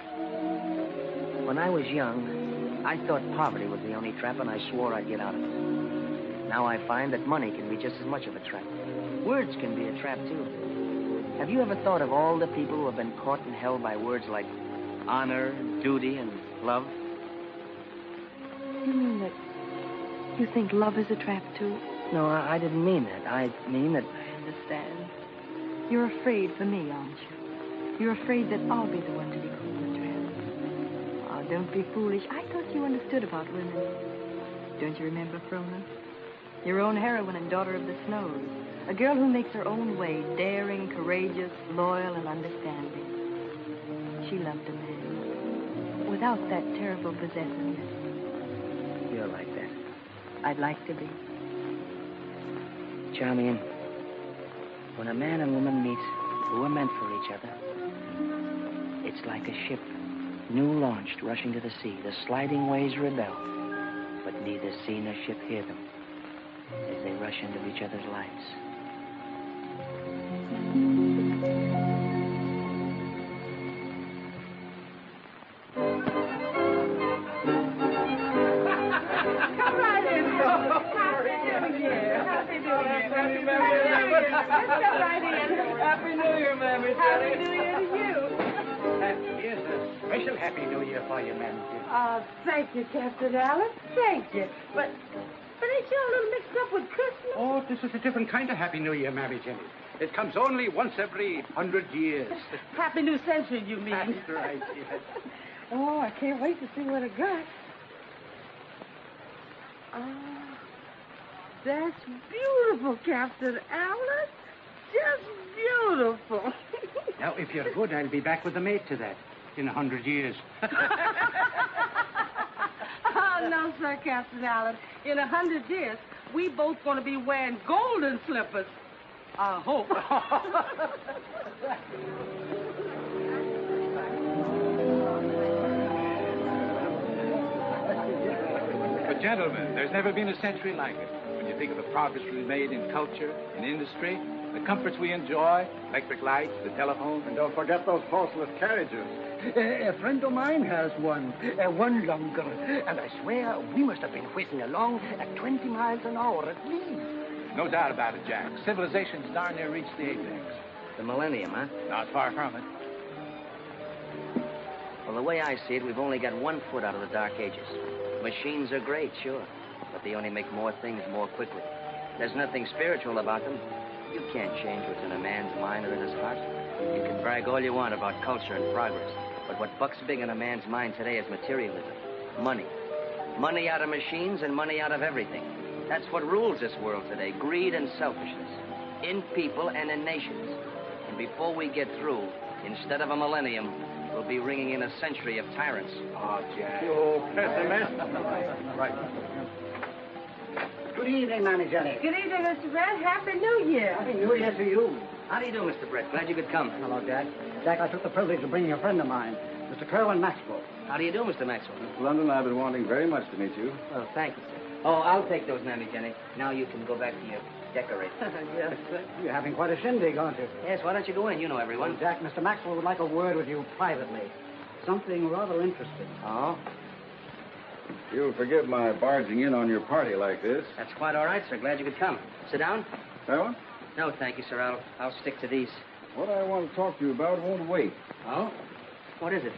[SPEAKER 4] When I was young, I thought poverty was the only trap, and I swore I'd get out of it. Now I find that money can be just as much of a trap. Words can be a trap, too. Have you ever thought of all the people who have been caught and held by words like honor, duty, and love?
[SPEAKER 2] You mean that you think love is a trap, too?
[SPEAKER 4] No, I didn't mean that. I mean that...
[SPEAKER 2] I understand. You're afraid for me, aren't you? You're afraid that I'll be the one to be called a trap. Oh, don't be foolish. I thought you understood about women. Don't you remember Frona? Your own heroine and daughter of the snows. A girl who makes her own way, daring, courageous, loyal, and understanding. She loved a man without that terrible possessiveness.
[SPEAKER 4] You're like that.
[SPEAKER 2] I'd like to be.
[SPEAKER 4] Charmian, when a man and woman meet who are meant for each other, it's like a ship, new launched, rushing to the sea. The sliding waves rebel, but neither sea nor ship hear them as they rush into each other's lives.
[SPEAKER 3] Happy New Year, Mammy.
[SPEAKER 5] Happy New Year to you.
[SPEAKER 3] Here's a special Happy New Year for you, Mammy.
[SPEAKER 5] Oh, thank you, Captain Allen. Thank you. But ain't you a little mixed up with Christmas?
[SPEAKER 3] Oh, this is a different kind of Happy New Year, Mammy Jenny. It comes only once every 100 years.
[SPEAKER 5] Happy New Century, you mean?
[SPEAKER 3] That's right, yes.
[SPEAKER 5] Oh, I can't wait to see what it got. Oh, that's beautiful, Captain Allen. Just beautiful.
[SPEAKER 3] Now, if you're good, I'll be back with the maid to that in 100 years.
[SPEAKER 5] Oh, no, sir, Captain Allen. In 100 years, we both going to be wearing golden slippers. I hope.
[SPEAKER 12] But, gentlemen, there's never been a century like it. When you think of the progress we've made in culture, in industry, the comforts we enjoy, electric lights, the telephone.
[SPEAKER 3] And don't forget those horseless carriages.
[SPEAKER 13] A friend of mine has one longer. And I swear we must have been whizzing along at 20 miles an hour at least.
[SPEAKER 12] No doubt about it, Jack. Civilization's darn near reached the apex.
[SPEAKER 4] The millennium, huh?
[SPEAKER 12] Not far from it.
[SPEAKER 4] Well, the way I see it, we've only got 1 foot out of the Dark Ages. Machines are great, sure, but they only make more things more quickly. There's nothing spiritual about them. You can't change what's in a man's mind or in his heart. You can brag all you want about culture and progress, but what bucks big in a man's mind today is materialism. Money. Money out of machines and money out of everything. That's what rules this world today, greed and selfishness, in people and in nations. And before we get through, instead of a millennium, we'll be ringing in a century of tyrants.
[SPEAKER 3] Oh, Jack.
[SPEAKER 6] You pessimist.
[SPEAKER 3] Right. Good evening, Mammy Jenny.
[SPEAKER 5] Good evening, Mr. Brett. Happy New Year.
[SPEAKER 3] Happy New Year to you.
[SPEAKER 4] How do you do, Mr. Brett? Glad you could come.
[SPEAKER 3] Hello, Jack. Jack, I took the privilege of bringing a friend of mine, Mr. Kerwin Maxwell.
[SPEAKER 4] How do you do, Mr. Maxwell?
[SPEAKER 14] Mr. London, I've been wanting very much to meet you.
[SPEAKER 4] Well, thank you, sir. Oh, I'll take those, Mammy Jenny. Now you can go back to your decorate.
[SPEAKER 3] Yes, sir. You're having quite a shindig, aren't you?
[SPEAKER 4] Yes, why don't you go in? You know everyone.
[SPEAKER 3] Well, Jack, Mr. Maxwell would like a word with you privately. Something rather interesting.
[SPEAKER 4] Oh?
[SPEAKER 14] You'll forgive my barging in on your party like this.
[SPEAKER 4] That's quite all right, sir. Glad you could come. Sit down.
[SPEAKER 14] Kerwin?
[SPEAKER 4] No, thank you, sir. I'll stick to these.
[SPEAKER 14] What I want to talk to you about won't wait.
[SPEAKER 4] Oh? What is it?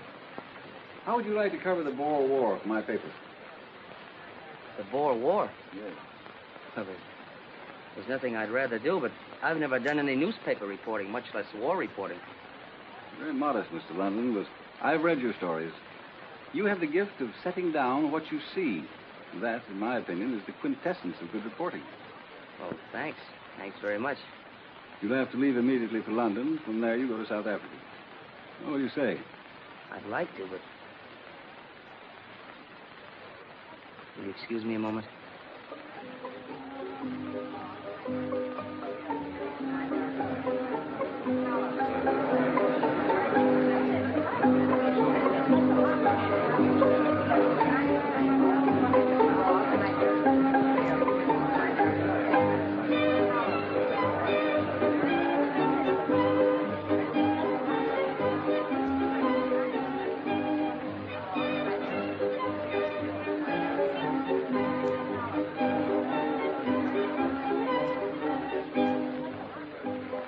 [SPEAKER 14] How would you like to cover the Boer War for my paper?
[SPEAKER 4] The Boer War?
[SPEAKER 14] Yes.
[SPEAKER 4] Well, there's nothing I'd rather do, but I've never done any newspaper reporting, much less war reporting.
[SPEAKER 14] Very modest, Mr. London, but I've read your stories. You have the gift of setting down what you see. That, in my opinion, is the quintessence of good reporting.
[SPEAKER 4] Oh, thanks. Thanks very much.
[SPEAKER 14] You'll have to leave immediately for London. From there, you go to South Africa. What do you say?
[SPEAKER 4] I'd like to, but... Will you excuse me a moment?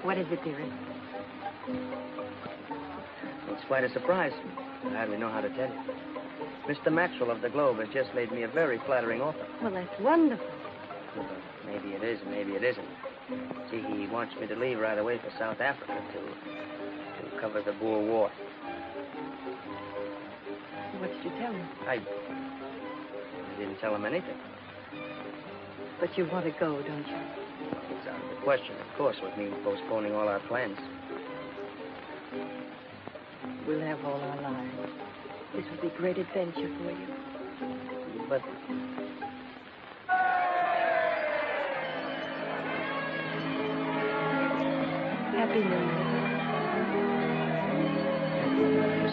[SPEAKER 5] What is it, dearest?
[SPEAKER 4] Well, it's quite a surprise. I hardly know how to tell you. Mr. Maxwell of the Globe has just made me a very flattering offer.
[SPEAKER 5] Well, that's wonderful.
[SPEAKER 4] Well, maybe it is, and maybe it isn't. See, he wants me to leave right away for South Africa to cover the Boer War.
[SPEAKER 5] What did you tell him?
[SPEAKER 4] I didn't tell him anything.
[SPEAKER 5] But you want to go, don't you?
[SPEAKER 4] It's out of the question, of course, with me postponing all our plans.
[SPEAKER 5] We'll have all our lives. This will be a great adventure for you.
[SPEAKER 4] But...
[SPEAKER 5] Happy New Year.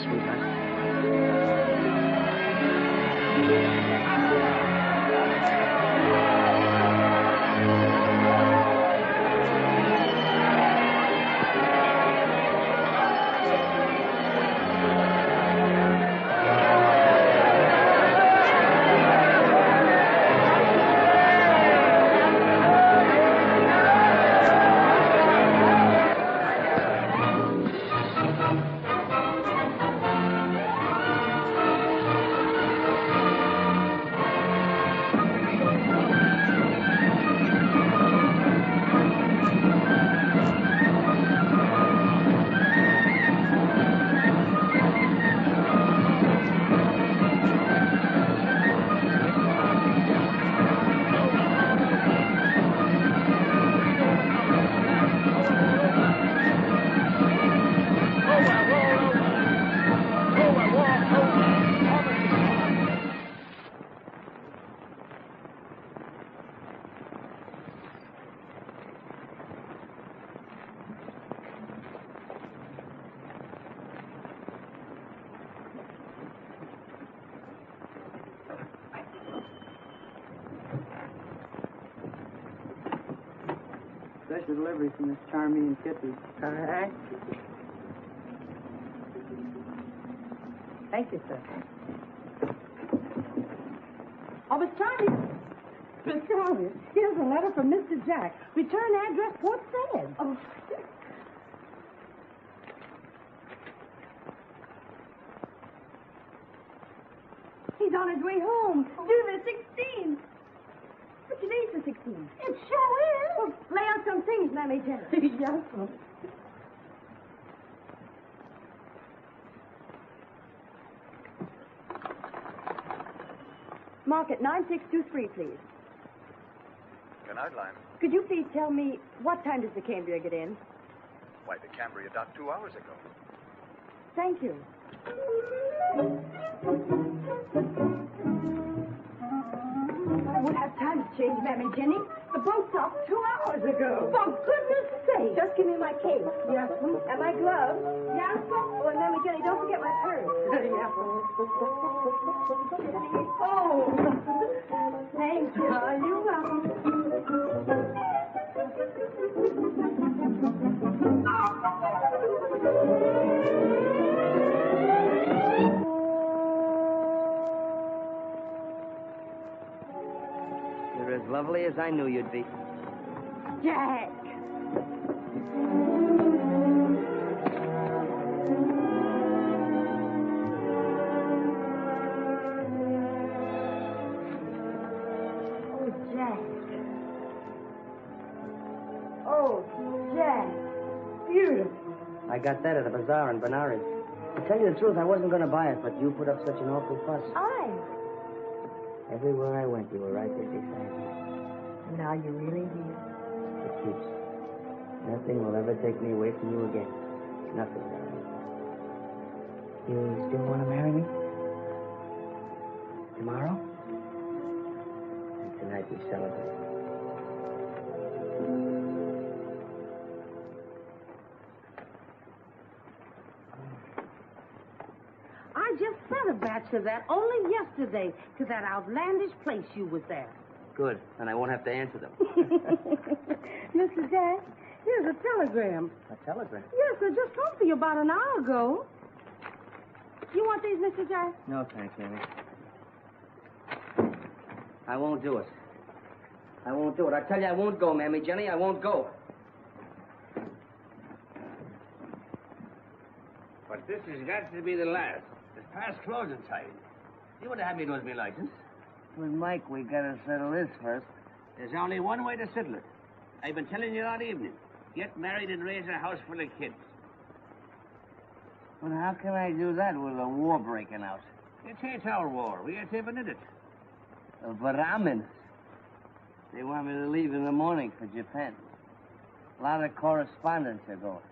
[SPEAKER 4] Sweetheart.
[SPEAKER 15] Special delivery from Miss Charmian Kittredge.
[SPEAKER 5] All right.
[SPEAKER 15] Thank you, sir.
[SPEAKER 5] Oh, Miss Charmian. Miss Charmian, here's a letter from Mr. Jack. Return address, Port Said. Oh.
[SPEAKER 2] He's on his way home. Do the 16. But today's the 16th. It sure is. Well, lay out some things, Mammy Jenny. Yes, sir. Mark it 9623, please.
[SPEAKER 16] An outline.
[SPEAKER 2] Could you please tell me what time does the Cambria get in?
[SPEAKER 16] Why, the Cambria docked 2 hours ago.
[SPEAKER 2] Thank you. I won't have time to change, Mammy Jenny. The boat docked 2 hours ago. For goodness sake. Just give me my cape. Yes, sir. And my gloves. Yes, sir. Oh, and Mammy Jenny, don't forget my purse. Yes, sir. Oh. Thank you. You're welcome.
[SPEAKER 4] You're as lovely as I knew you'd be.
[SPEAKER 2] Jack.
[SPEAKER 4] I got that at a bazaar in Benares. To tell you the truth, I wasn't going to buy it, but you put up such an awful fuss. Everywhere I went, you were right there beside me.
[SPEAKER 2] And now you're really here.
[SPEAKER 4] It keeps. Nothing will ever take me away from you again. Nothing, darling. You still want to marry me? Tomorrow? And tonight we celebrate.
[SPEAKER 5] I just sent a batch of that only yesterday to that outlandish place you was at.
[SPEAKER 4] Good, and I won't have to answer them.
[SPEAKER 5] Mr. Jack, here's a telegram.
[SPEAKER 4] A telegram?
[SPEAKER 5] Yes, I just come for you about an hour ago. You want these, Mr. Jack?
[SPEAKER 4] No, thanks, Mammy. I won't do it. I won't do it. I tell you, I won't go, Mammy Jenny. I won't go.
[SPEAKER 6] But this has got to be the last. It's past closing time. You would have had me lose my license.
[SPEAKER 4] With Mike, we gotta settle this first.
[SPEAKER 6] There's only one way to settle it. I've been telling you all evening. Get married and raise a house full of kids.
[SPEAKER 4] Well, how can I do that with a war breaking out?
[SPEAKER 6] It ain't our war. We ain't even in it.
[SPEAKER 4] But I'm in it. They want me to leave in the morning for Japan. A lot of correspondence are going.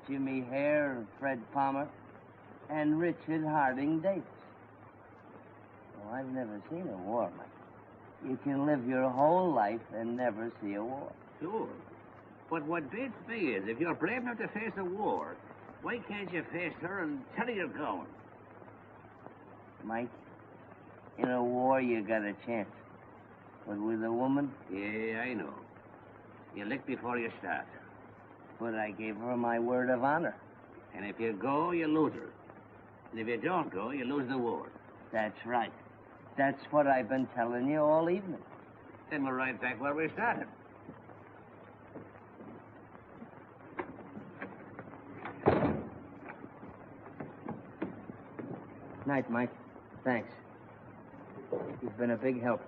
[SPEAKER 4] Jimmy Hare and Fred Palmer and Richard Harding Davis. Oh, I've never seen a war, Mike. You can live your whole life and never see a war.
[SPEAKER 6] Sure. But what beats me is, if you're brave enough to face a war, why can't you face her and tell her you're going?
[SPEAKER 4] Mike, in a war, you got a chance. But with a woman?
[SPEAKER 6] Yeah, I know. You lick before you start.
[SPEAKER 4] But I gave her my word of honor.
[SPEAKER 6] And if you go, you lose her. And if you don't go, you lose the war.
[SPEAKER 4] That's right. That's what I've been telling you all evening.
[SPEAKER 6] Then we're right back where we started.
[SPEAKER 4] Night, Mike. Thanks. You've been a big help.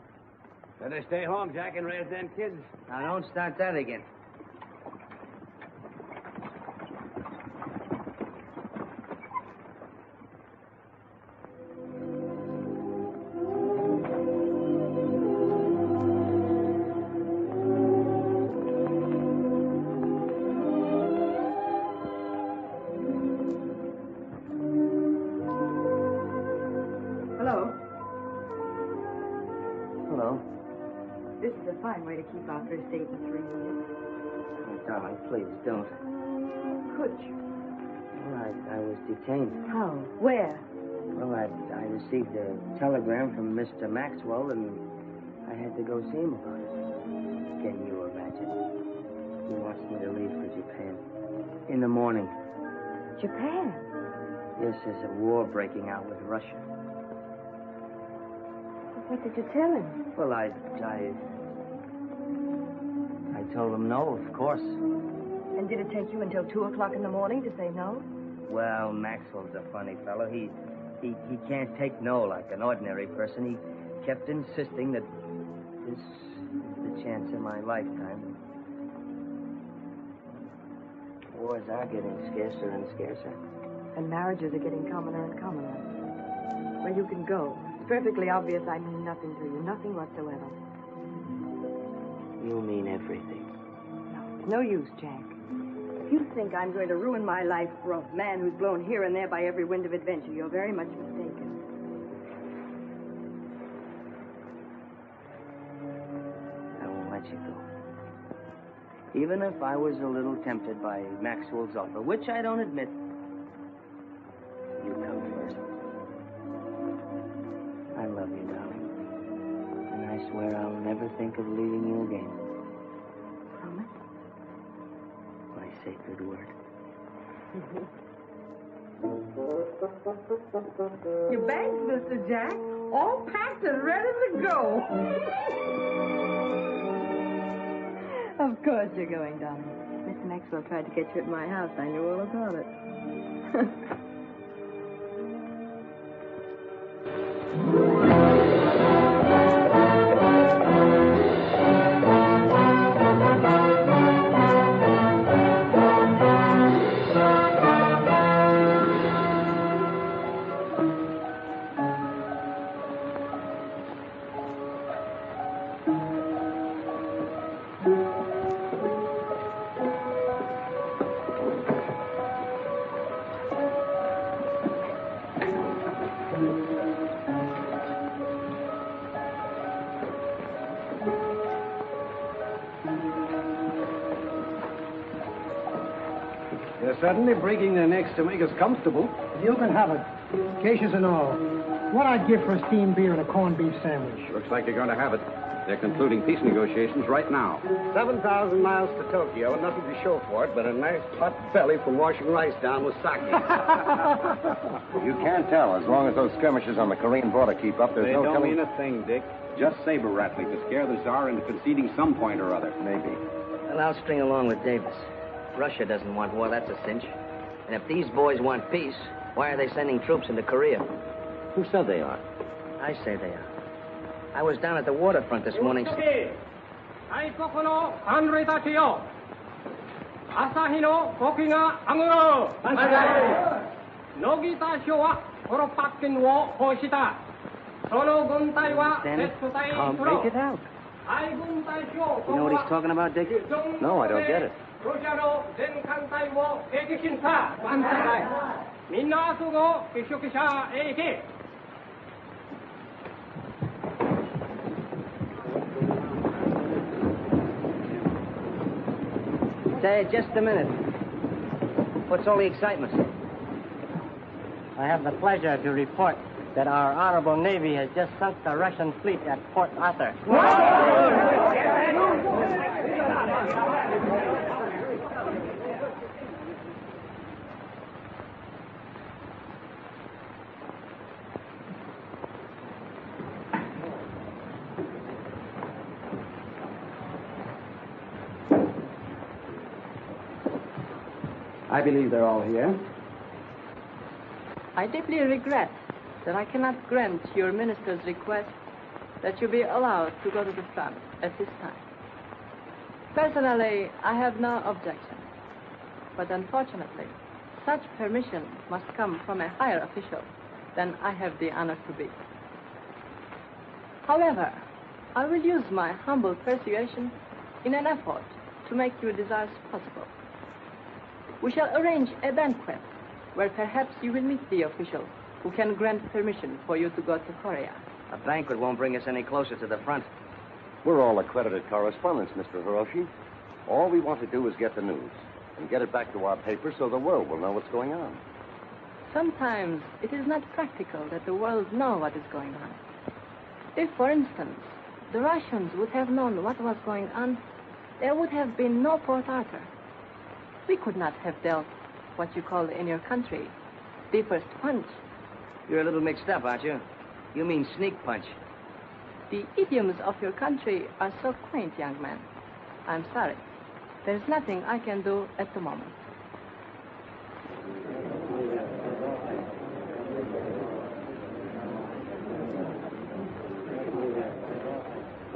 [SPEAKER 6] Better stay home, Jack, and raise them kids.
[SPEAKER 4] Now, don't start that again.
[SPEAKER 2] Way to keep our first date in 3 years.
[SPEAKER 4] Oh, darling, please don't.
[SPEAKER 2] Could you?
[SPEAKER 4] Well, I was detained.
[SPEAKER 2] How? Where?
[SPEAKER 4] Well, I received a telegram from Mr. Maxwell, and I had to go see him about it. Can you imagine? He wants me to leave for Japan. In the morning.
[SPEAKER 2] Japan?
[SPEAKER 4] Yes, there's a war breaking out with Russia.
[SPEAKER 2] What did you tell him?
[SPEAKER 4] Well, I told him no, of course.
[SPEAKER 2] And did it take you until 2 o'clock in the morning to say no?
[SPEAKER 4] Well, Maxwell's a funny fellow. He He can't take no like an ordinary person. He kept insisting that this is the chance of my lifetime. Wars are getting scarcer and scarcer.
[SPEAKER 17] And marriages are getting commoner and commoner. Where you can go. It's perfectly obvious I mean nothing to you. Nothing whatsoever.
[SPEAKER 4] You mean everything.
[SPEAKER 17] It's no use, Jack. If you think I'm going to ruin my life for a man who's blown here and there by every wind of adventure, you're very much mistaken.
[SPEAKER 4] I won't let you go. Even if I was a little tempted by Maxwell's offer, which I don't admit. You come first. I love you, darling. And I swear I'll never think of leaving you again.
[SPEAKER 17] Promise?
[SPEAKER 4] My sacred word.
[SPEAKER 5] Your bags, Mr. Jack, all packed and ready to go.
[SPEAKER 17] Of course you're going, darling. Mr. Maxwell tried to get you at my house. I knew all about it.
[SPEAKER 3] Suddenly breaking their necks to make us comfortable.
[SPEAKER 13] You can have it. Cases and all. What I'd give for a steamed beer and a corned beef sandwich.
[SPEAKER 14] Looks like they're going to have it. They're concluding peace negotiations right now.
[SPEAKER 3] 7,000 miles to Tokyo and nothing to show for it but a nice hot belly from washing rice down with sake.
[SPEAKER 18] You can't tell. As long as those skirmishes on the Korean border keep up, there's
[SPEAKER 14] They
[SPEAKER 18] no
[SPEAKER 14] don't
[SPEAKER 18] telling...
[SPEAKER 14] mean a thing, Dick. Just saber rattling to scare the Tsar into conceding some point or other.
[SPEAKER 18] Maybe.
[SPEAKER 4] Well, I'll string along with Davis. Russia doesn't want war, that's a cinch. And if these boys want peace, why are they sending troops into Korea?
[SPEAKER 18] Who said they are?
[SPEAKER 4] I say they are. I was down at the waterfront this morning. Stand calm, break it out. You know what he's talking about, Dick?
[SPEAKER 18] No, I don't get it.
[SPEAKER 4] Say, just a minute. What's all the excitement?
[SPEAKER 19] I have the pleasure to report that our honorable Navy has just sunk the Russian fleet at Port Arthur.
[SPEAKER 18] I believe they're all here.
[SPEAKER 17] I deeply regret that I cannot grant your minister's request that you be allowed to go to the front at this time. Personally, I have no objection. But unfortunately, such permission must come from a higher official than I have the honor to be. However, I will use my humble persuasion in an effort to make your desires possible. We shall arrange a banquet where perhaps you will meet the official who can grant permission for you to go to Korea.
[SPEAKER 4] A banquet won't bring us any closer to the front.
[SPEAKER 18] We're all accredited correspondents, Mr. Hiroshi. All we want to do is get the news and get it back to our paper so the world will know what's going on.
[SPEAKER 17] Sometimes it is not practical that the world know what is going on. If, for instance, the Russians would have known what was going on, there would have been no Port Arthur. We could not have dealt what you call in your country the first punch.
[SPEAKER 4] You're a little mixed up, aren't you? You mean sneak punch.
[SPEAKER 17] The idioms of your country are so quaint, young man. I'm sorry. There's nothing I can do at the moment.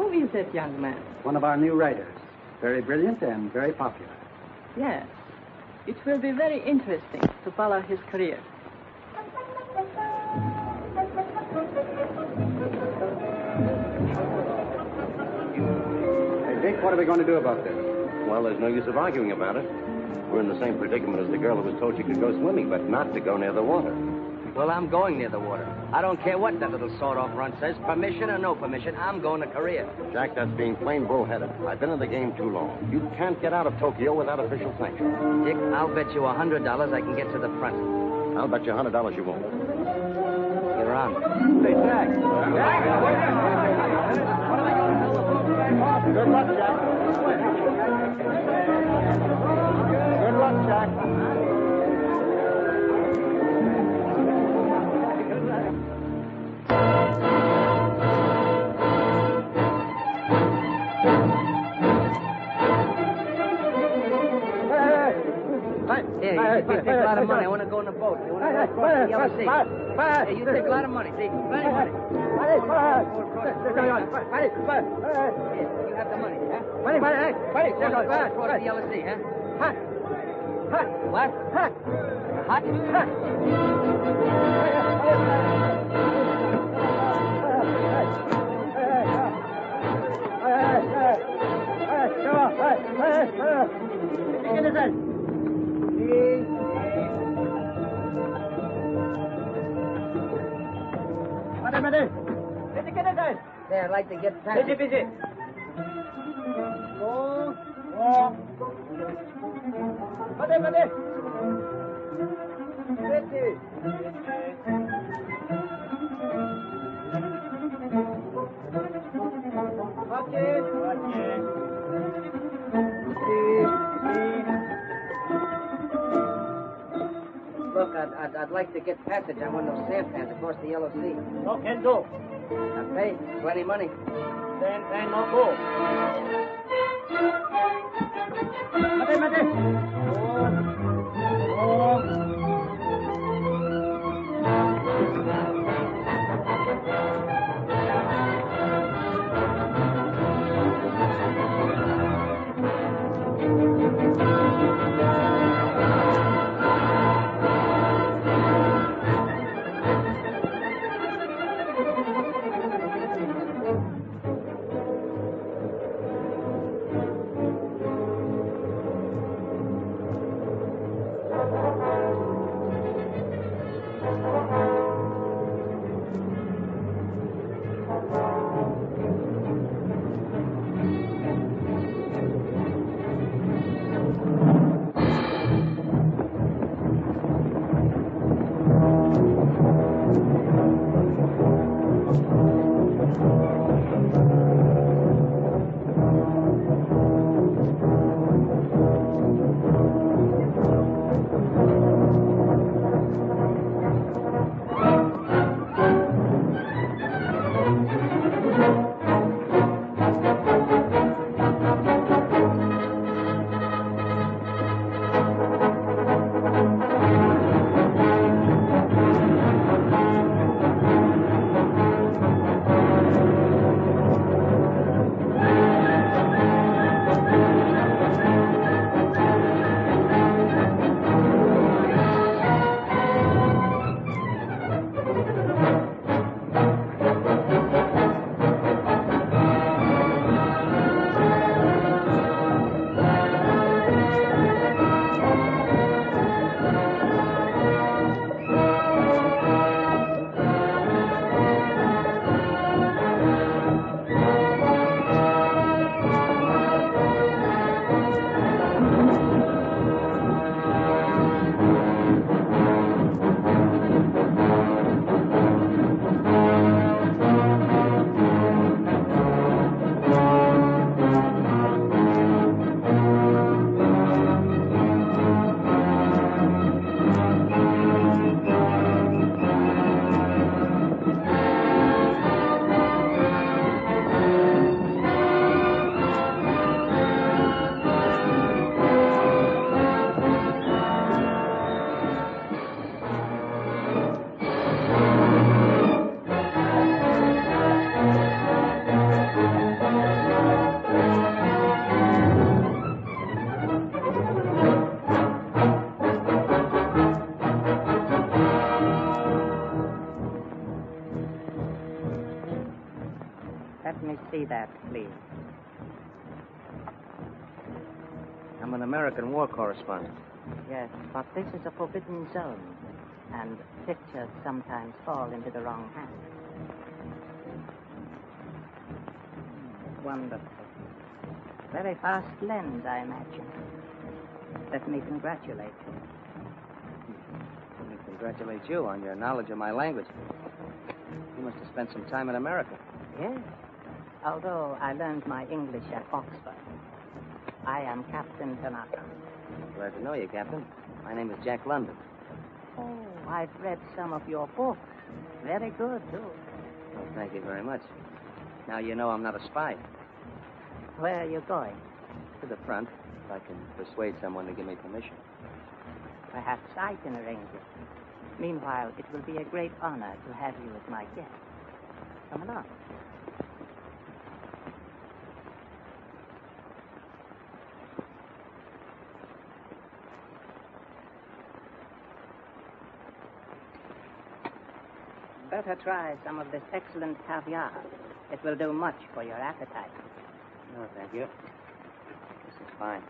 [SPEAKER 17] Who is that young man?
[SPEAKER 15] One of our new writers. Very brilliant and very popular.
[SPEAKER 17] Yes. It will be very interesting to follow his career.
[SPEAKER 15] Hey, Dick, what are we going to do about this?
[SPEAKER 18] Well, there's no use of arguing about it. We're in the same predicament as the girl who was told she could go swimming, but not to go near the water.
[SPEAKER 4] Well, I'm going near the water. I don't care what that little sawed-off runt says. Permission or no permission, I'm going to Korea.
[SPEAKER 18] Jack, that's being plain bullheaded. I've been in the game too long. You can't get out of Tokyo without official sanction.
[SPEAKER 4] Dick, I'll bet you $100 I can get to the front.
[SPEAKER 18] I'll bet you $100 you won't.
[SPEAKER 4] You're on.
[SPEAKER 15] Hey, Jack. Good luck, Jack. Good luck, Jack.
[SPEAKER 4] Hey, you take a lot of money. I want to go in the boat. You want to go across the yellow sea. Hey, you take a lot of money. See, plenty of money. Here, you have the money, huh? Across the yellow sea, huh? What? Hot? There, I'd like to get past it.
[SPEAKER 3] Busy.
[SPEAKER 4] Look, I'd like to get passage on one of those sampans across the Yellow Sea.
[SPEAKER 3] No can do.
[SPEAKER 4] Now pay. Plenty money.
[SPEAKER 3] Then no go. Mate.
[SPEAKER 19] Let me see that, please.
[SPEAKER 4] I'm an American war correspondent.
[SPEAKER 19] Yes, but this is a forbidden zone, and pictures sometimes fall into the wrong hands. Wonderful. Very fast lens, I imagine. Let me congratulate you.
[SPEAKER 4] Let me congratulate you on your knowledge of my language. You must have spent some time in America.
[SPEAKER 19] Yes, although I learned my English at Oxford. I am Captain Tanaka.
[SPEAKER 4] Glad to know you, Captain. My name is Jack London.
[SPEAKER 19] Oh, I've read some of your books. Very good, too.
[SPEAKER 4] Well, thank you very much. Now you know I'm not a spy.
[SPEAKER 19] Where are you going?
[SPEAKER 4] To the front, if I can persuade someone to give me permission.
[SPEAKER 19] Perhaps I can arrange it. Meanwhile, it will be a great honor to have you as my guest. Come along. Better try some of this excellent caviar. It will do much for your appetite.
[SPEAKER 4] No, thank you. This is fine.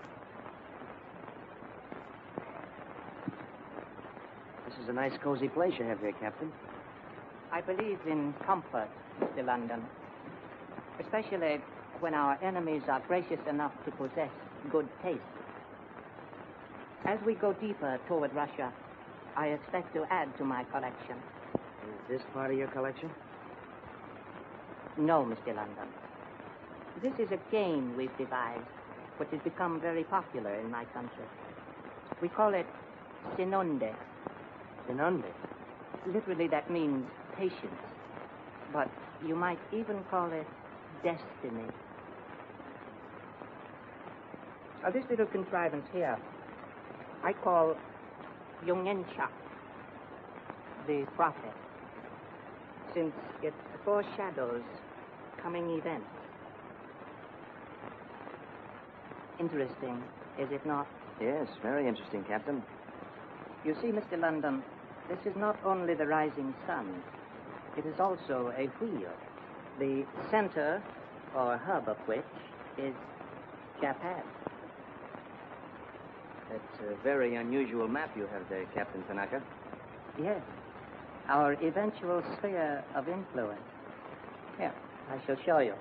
[SPEAKER 4] This is a nice, cozy place you have here, Captain.
[SPEAKER 19] I believe in comfort, Mr. London. Especially when our enemies are gracious enough to possess good taste. As we go deeper toward Russia, I expect to add to my collection.
[SPEAKER 4] Is this part of your collection?
[SPEAKER 19] No, Mr. London. This is a game we've devised, which has become very popular in my country. We call it Sinonde.
[SPEAKER 4] Sinonde?
[SPEAKER 19] Literally, that means patience. But you might even call it destiny. This little contrivance here, I call Jungenschach, the prophet, since it foreshadows coming events. Interesting, is it not?
[SPEAKER 4] Yes, very interesting, Captain.
[SPEAKER 19] You see, Mr. London, this is not only the rising sun. It is also a wheel, the center or hub of which is Japan.
[SPEAKER 4] That's a very unusual map you have there, Captain Tanaka.
[SPEAKER 19] Yes, our eventual sphere of influence. Here, I shall show you.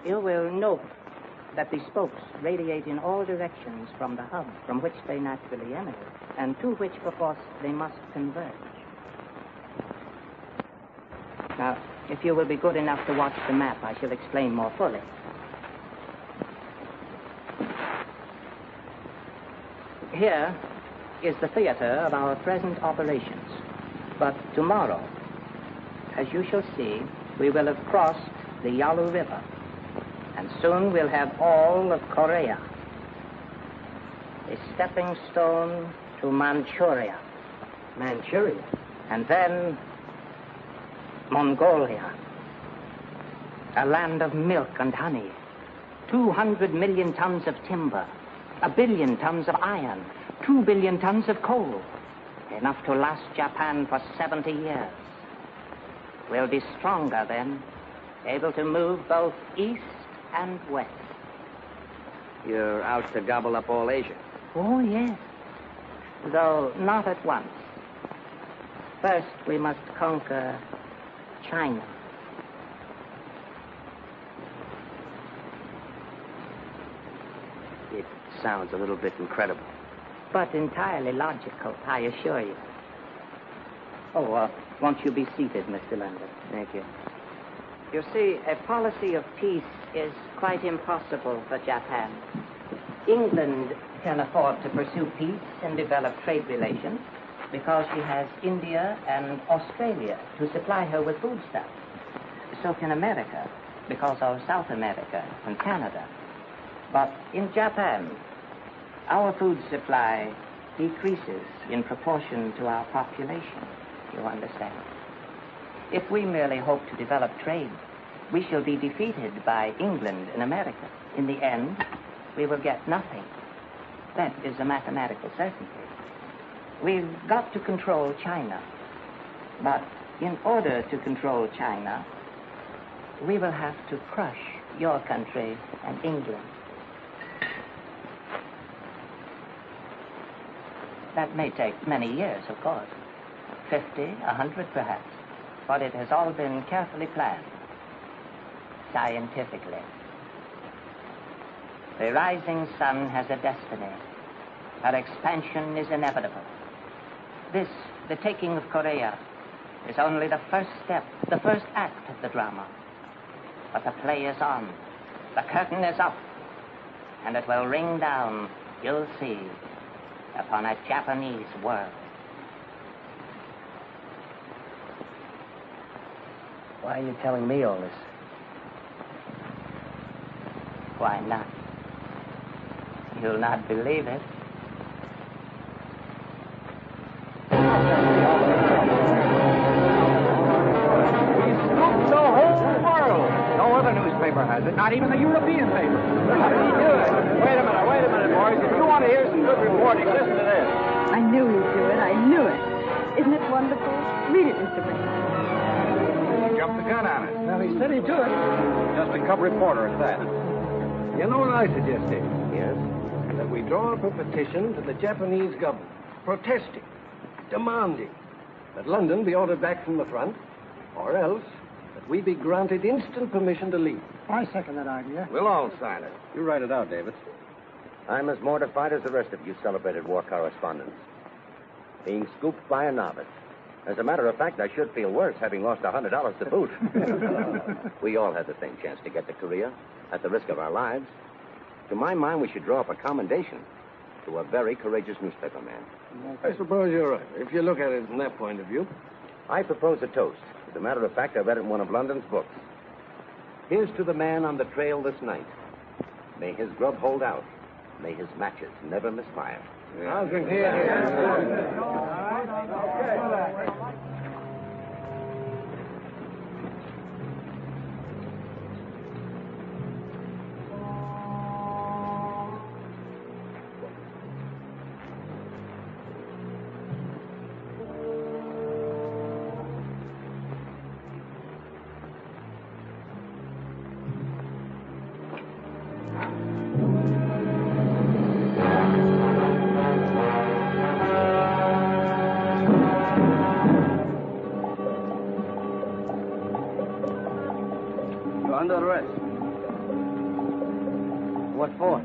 [SPEAKER 19] You will note that the spokes radiate in all directions from the hub from which they naturally emanate, and to which, perforce, they must converge. Now, if you will be good enough to watch the map, I shall explain more fully. Here is the theater of our present operations. But tomorrow, as you shall see, we will have crossed the Yalu River. And soon we'll have all of Korea. A stepping stone to Manchuria.
[SPEAKER 4] Manchuria?
[SPEAKER 19] And then Mongolia. A land of milk and honey. 200 million tons of timber. 1 billion tons of iron. 2 billion tons of coal. Enough to last Japan for 70 years. We'll be stronger then, able to move both east and west.
[SPEAKER 4] You're out to gobble up all Asia?
[SPEAKER 19] Oh, yes. Though not at once. First, we must conquer China.
[SPEAKER 4] It sounds a little bit incredible.
[SPEAKER 19] But entirely logical, I assure you. Oh, won't you be seated, Mr. London?
[SPEAKER 4] Thank you.
[SPEAKER 19] You see, a policy of peace is quite impossible for Japan. England can afford to pursue peace and develop trade relations because she has India and Australia to supply her with foodstuffs. So can America, because of South America and Canada. But in Japan, our food supply decreases in proportion to our population, you understand. If we merely hope to develop trade, we shall be defeated by England in America. In the end, we will get nothing. That is a mathematical certainty. We've got to control China. But in order to control China, we will have to crush your country and England. That may take many years, of course. 50, 100 perhaps. But it has all been carefully planned. Scientifically. The rising sun has a destiny. Her expansion is inevitable. This, the taking of Korea, is only the first step, the first act of the drama. But the play is on. The curtain is up. And it will ring down, you'll see, upon a Japanese world.
[SPEAKER 4] Why are you telling me all this?
[SPEAKER 19] Why not? You'll not believe it.
[SPEAKER 3] Has it? Not even the European paper. Wait a minute, boys. If you want to hear some good reporting, listen to this.
[SPEAKER 2] I knew you'd do it. I knew it. Isn't it wonderful? Read it, Mr. Brink.
[SPEAKER 3] You jumped the gun on it.
[SPEAKER 13] Well, he said he'd do it.
[SPEAKER 3] Just a cub reporter at that.
[SPEAKER 13] You know what I suggested?
[SPEAKER 18] Yes?
[SPEAKER 13] That we draw up a petition to the Japanese government, protesting, demanding that London be ordered back from the front, or else that we be granted instant permission to leave.
[SPEAKER 15] I second that idea.
[SPEAKER 3] We'll all sign it.
[SPEAKER 14] You write it out, David.
[SPEAKER 18] I'm as mortified as the rest of you celebrated war correspondents. Being scooped by a novice. As a matter of fact, I should feel worse having lost $100 to boot. We all had the same chance to get to Korea, at the risk of our lives. To my mind, we should draw up a commendation to a very courageous newspaper man.
[SPEAKER 13] I suppose you're right, if you look at it from that point of view.
[SPEAKER 18] I propose a toast. As a matter of fact, I read it in one of London's books. Here's to the man on the trail this night. May his grub hold out. May his matches never misfire.
[SPEAKER 13] I'll drink here.
[SPEAKER 9] Under arrest. What for?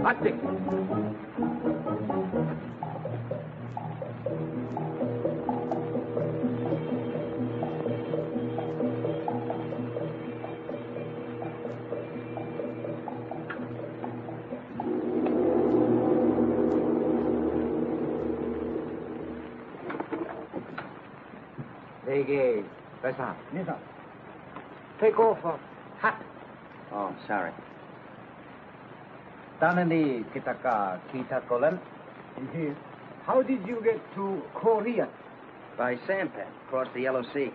[SPEAKER 3] Hotting.
[SPEAKER 4] Hey, Pascal.
[SPEAKER 15] Yes, sir.
[SPEAKER 4] Take off a hat. Oh, sorry.
[SPEAKER 15] Tanani kitaka kitakolan. Here. How did you get to Korea?
[SPEAKER 4] By sampan, across the Yellow Sea.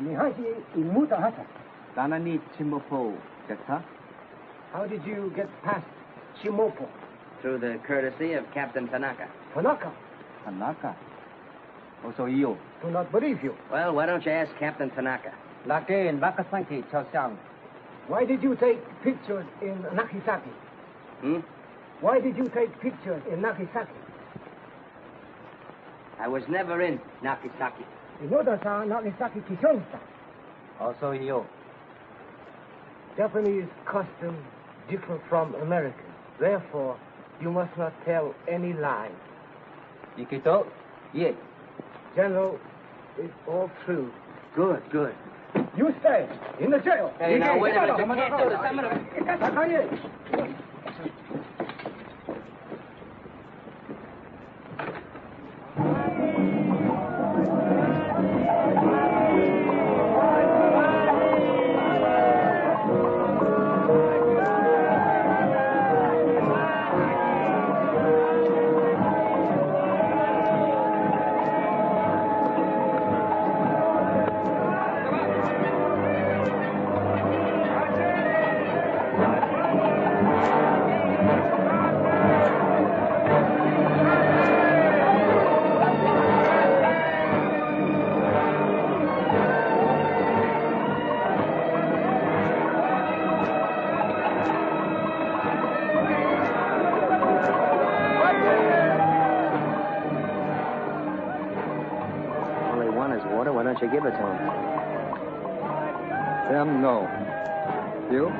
[SPEAKER 15] Nihashi imuta hata. Tanani Chimopo jata. How did you get past Chimopo?
[SPEAKER 4] Through the courtesy of Captain Tanaka.
[SPEAKER 15] Tanaka. Tanaka. Also you. Do not believe you.
[SPEAKER 4] Well, why don't you ask Captain Tanaka?
[SPEAKER 15] Why did you take pictures in Nagasaki? Why did you take pictures in Nagasaki?
[SPEAKER 4] I was never in Nagasaki.
[SPEAKER 15] Inoda-san Nagasaki Kishonsa. Also you. Japanese custom different from American. Therefore, you must not tell any lie. Ikito? Yes. General, it's all true.
[SPEAKER 4] Good, good.
[SPEAKER 15] You stay in the jail.
[SPEAKER 4] Hey, now, wait a minute. You can't do this. I'm gonna...
[SPEAKER 15] should give it to him.
[SPEAKER 20] Them, no. You?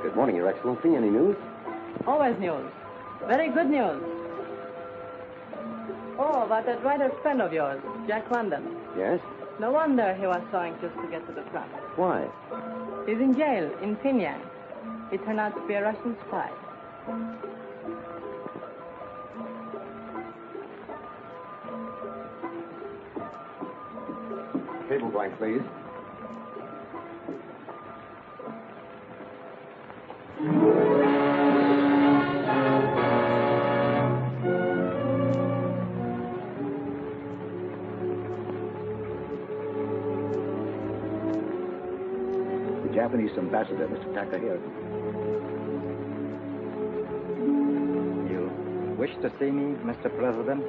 [SPEAKER 18] Good morning, Your Excellency. Any news?
[SPEAKER 17] Always news. Very good news. Oh, about that writer friend of yours, Jack London.
[SPEAKER 18] Yes?
[SPEAKER 17] No wonder he was so anxious to get to the front.
[SPEAKER 18] Why?
[SPEAKER 17] He's in jail in Pyongyang. He turned out to be a Russian spy.
[SPEAKER 18] Cable blank, please.
[SPEAKER 11] The Japanese ambassador, Mr. Tanaka, here.
[SPEAKER 20] You wish to see me, Mr. President?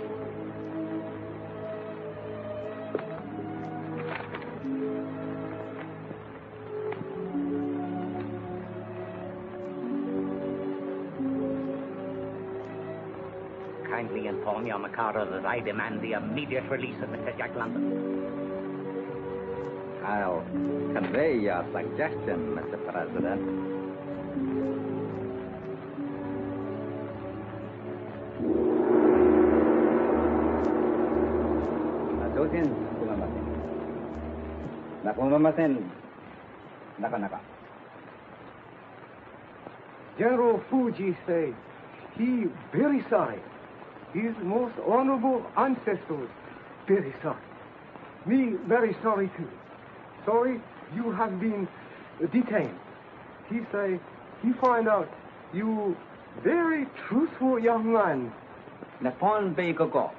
[SPEAKER 21] Kindly inform your Mikado that I demand the immediate release of Mr. Jack London.
[SPEAKER 20] I'll convey your suggestion, Mr. President.
[SPEAKER 3] General Fuji says he very sorry. His most honorable ancestors very sorry. Me very sorry too. Sorry you have been detained.
[SPEAKER 15] he say, he find out you very truthful young man.
[SPEAKER 20] Nepon Begogo.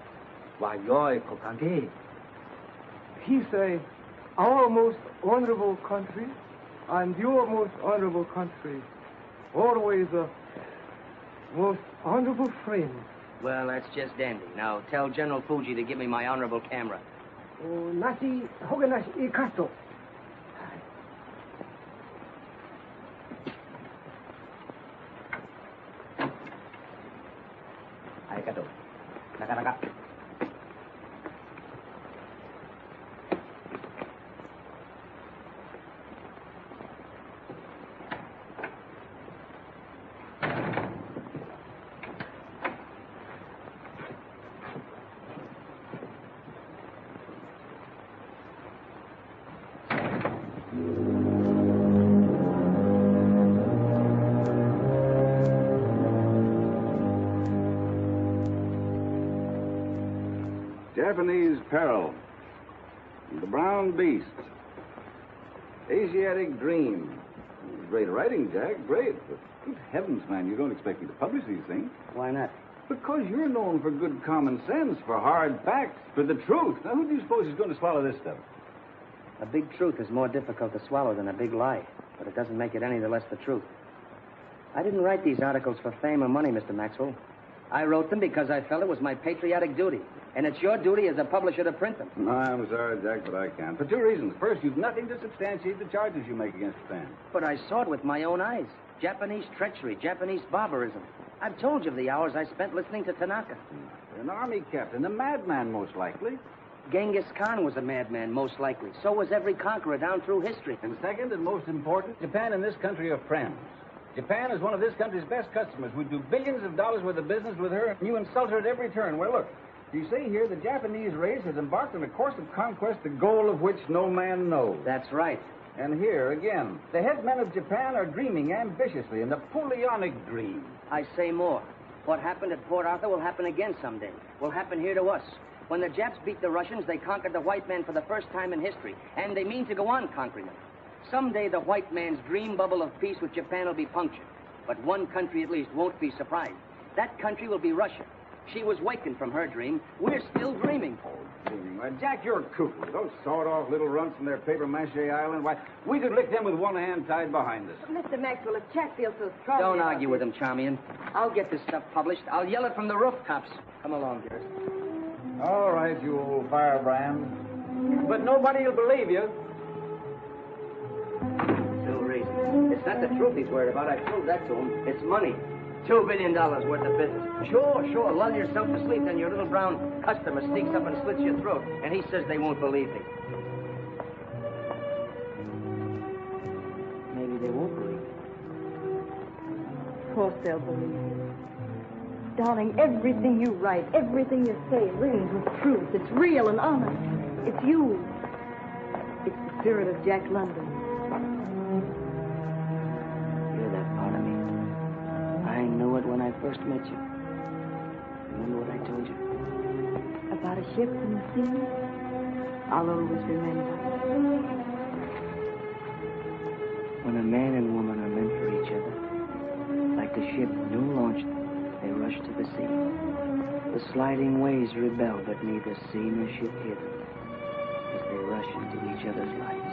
[SPEAKER 20] Why, you're Kokage.
[SPEAKER 15] He say, our most honorable country and your most honorable country, always a most honorable friend.
[SPEAKER 4] Well, that's just dandy. Now, tell General Fuji to give me my honorable camera.
[SPEAKER 15] Nasi, Hoganashi, Ikato.
[SPEAKER 20] Arigato. Nakanaka.
[SPEAKER 14] Japanese peril. The brown beast. Asiatic dream. Great writing, Jack. Great. But good heavens, man, you don't expect me to publish these things.
[SPEAKER 4] Why not?
[SPEAKER 14] Because you're known for good common sense, for hard facts, for the truth. Now, who do you suppose is going to swallow this stuff?
[SPEAKER 4] A big truth is more difficult to swallow than a big lie, but it doesn't make it any the less the truth. I didn't write these articles for fame or money, Mr. Maxwell. I wrote them because I felt it was my patriotic duty. And it's your duty as a publisher to print them.
[SPEAKER 14] No, I'm sorry, Jack, but I can't. For two reasons. First, you've nothing to substantiate the charges you make against Japan.
[SPEAKER 4] But I saw it with my own eyes. Japanese treachery, Japanese barbarism. I've told you of the hours I spent listening to Tanaka.
[SPEAKER 14] An army captain, a madman, most likely.
[SPEAKER 4] Genghis Khan was a madman, most likely. So was every conqueror down through history.
[SPEAKER 14] And second, and most important, Japan and this country are friends. Japan is one of this country's best customers. We do billions of dollars worth of business with her, and you insult her at every turn. Well, look, you see here, the Japanese race has embarked on a course of conquest, the goal of which no man knows.
[SPEAKER 4] That's right.
[SPEAKER 14] And here, again, the headmen of Japan are dreaming ambitiously, a Napoleonic dream.
[SPEAKER 4] I say more. What happened at Port Arthur will happen again someday. Will happen here to us. When the Japs beat the Russians, they conquered the white man for the first time in history, and they mean to go on conquering them. Someday the white man's dream bubble of peace with Japan will be punctured. But one country at least won't be surprised. That country will be Russia. She was wakened from her dream. We're still dreaming.
[SPEAKER 14] Oh, dreaming. Why, Jack, you're cuckoo. Those sawed-off little runts from their papier-mâché island, why, we could lick them with one hand tied behind us.
[SPEAKER 2] Mr. Maxwell, if Jack feels so strongly...
[SPEAKER 4] Don't argue with him, Charmian. I'll get this stuff published. I'll yell it from the rooftops. Come along, dearest.
[SPEAKER 14] All right, you old firebrand. But nobody will believe you.
[SPEAKER 4] Still reason. It's not the truth he's worried about. I proved that to him. It's money. $2 billion worth of business. Sure. Lull yourself to sleep, then your little brown customer sneaks up and slits your throat, and he says they won't believe me. Maybe they won't believe me.
[SPEAKER 2] Of course they'll believe you. Darling, everything you write, everything you say rings with truth. It's real and honest. It's you. It's the spirit of Jack London.
[SPEAKER 4] You're that part of me. I knew it when I first met you. Remember what I told you?
[SPEAKER 2] About a ship in the sea? I'll always remember.
[SPEAKER 4] When a man and woman are meant for each other, like the ship new launched, they rush to the sea. The sliding waves rebel, but neither sea nor ship hear them as they rush into each other's lives.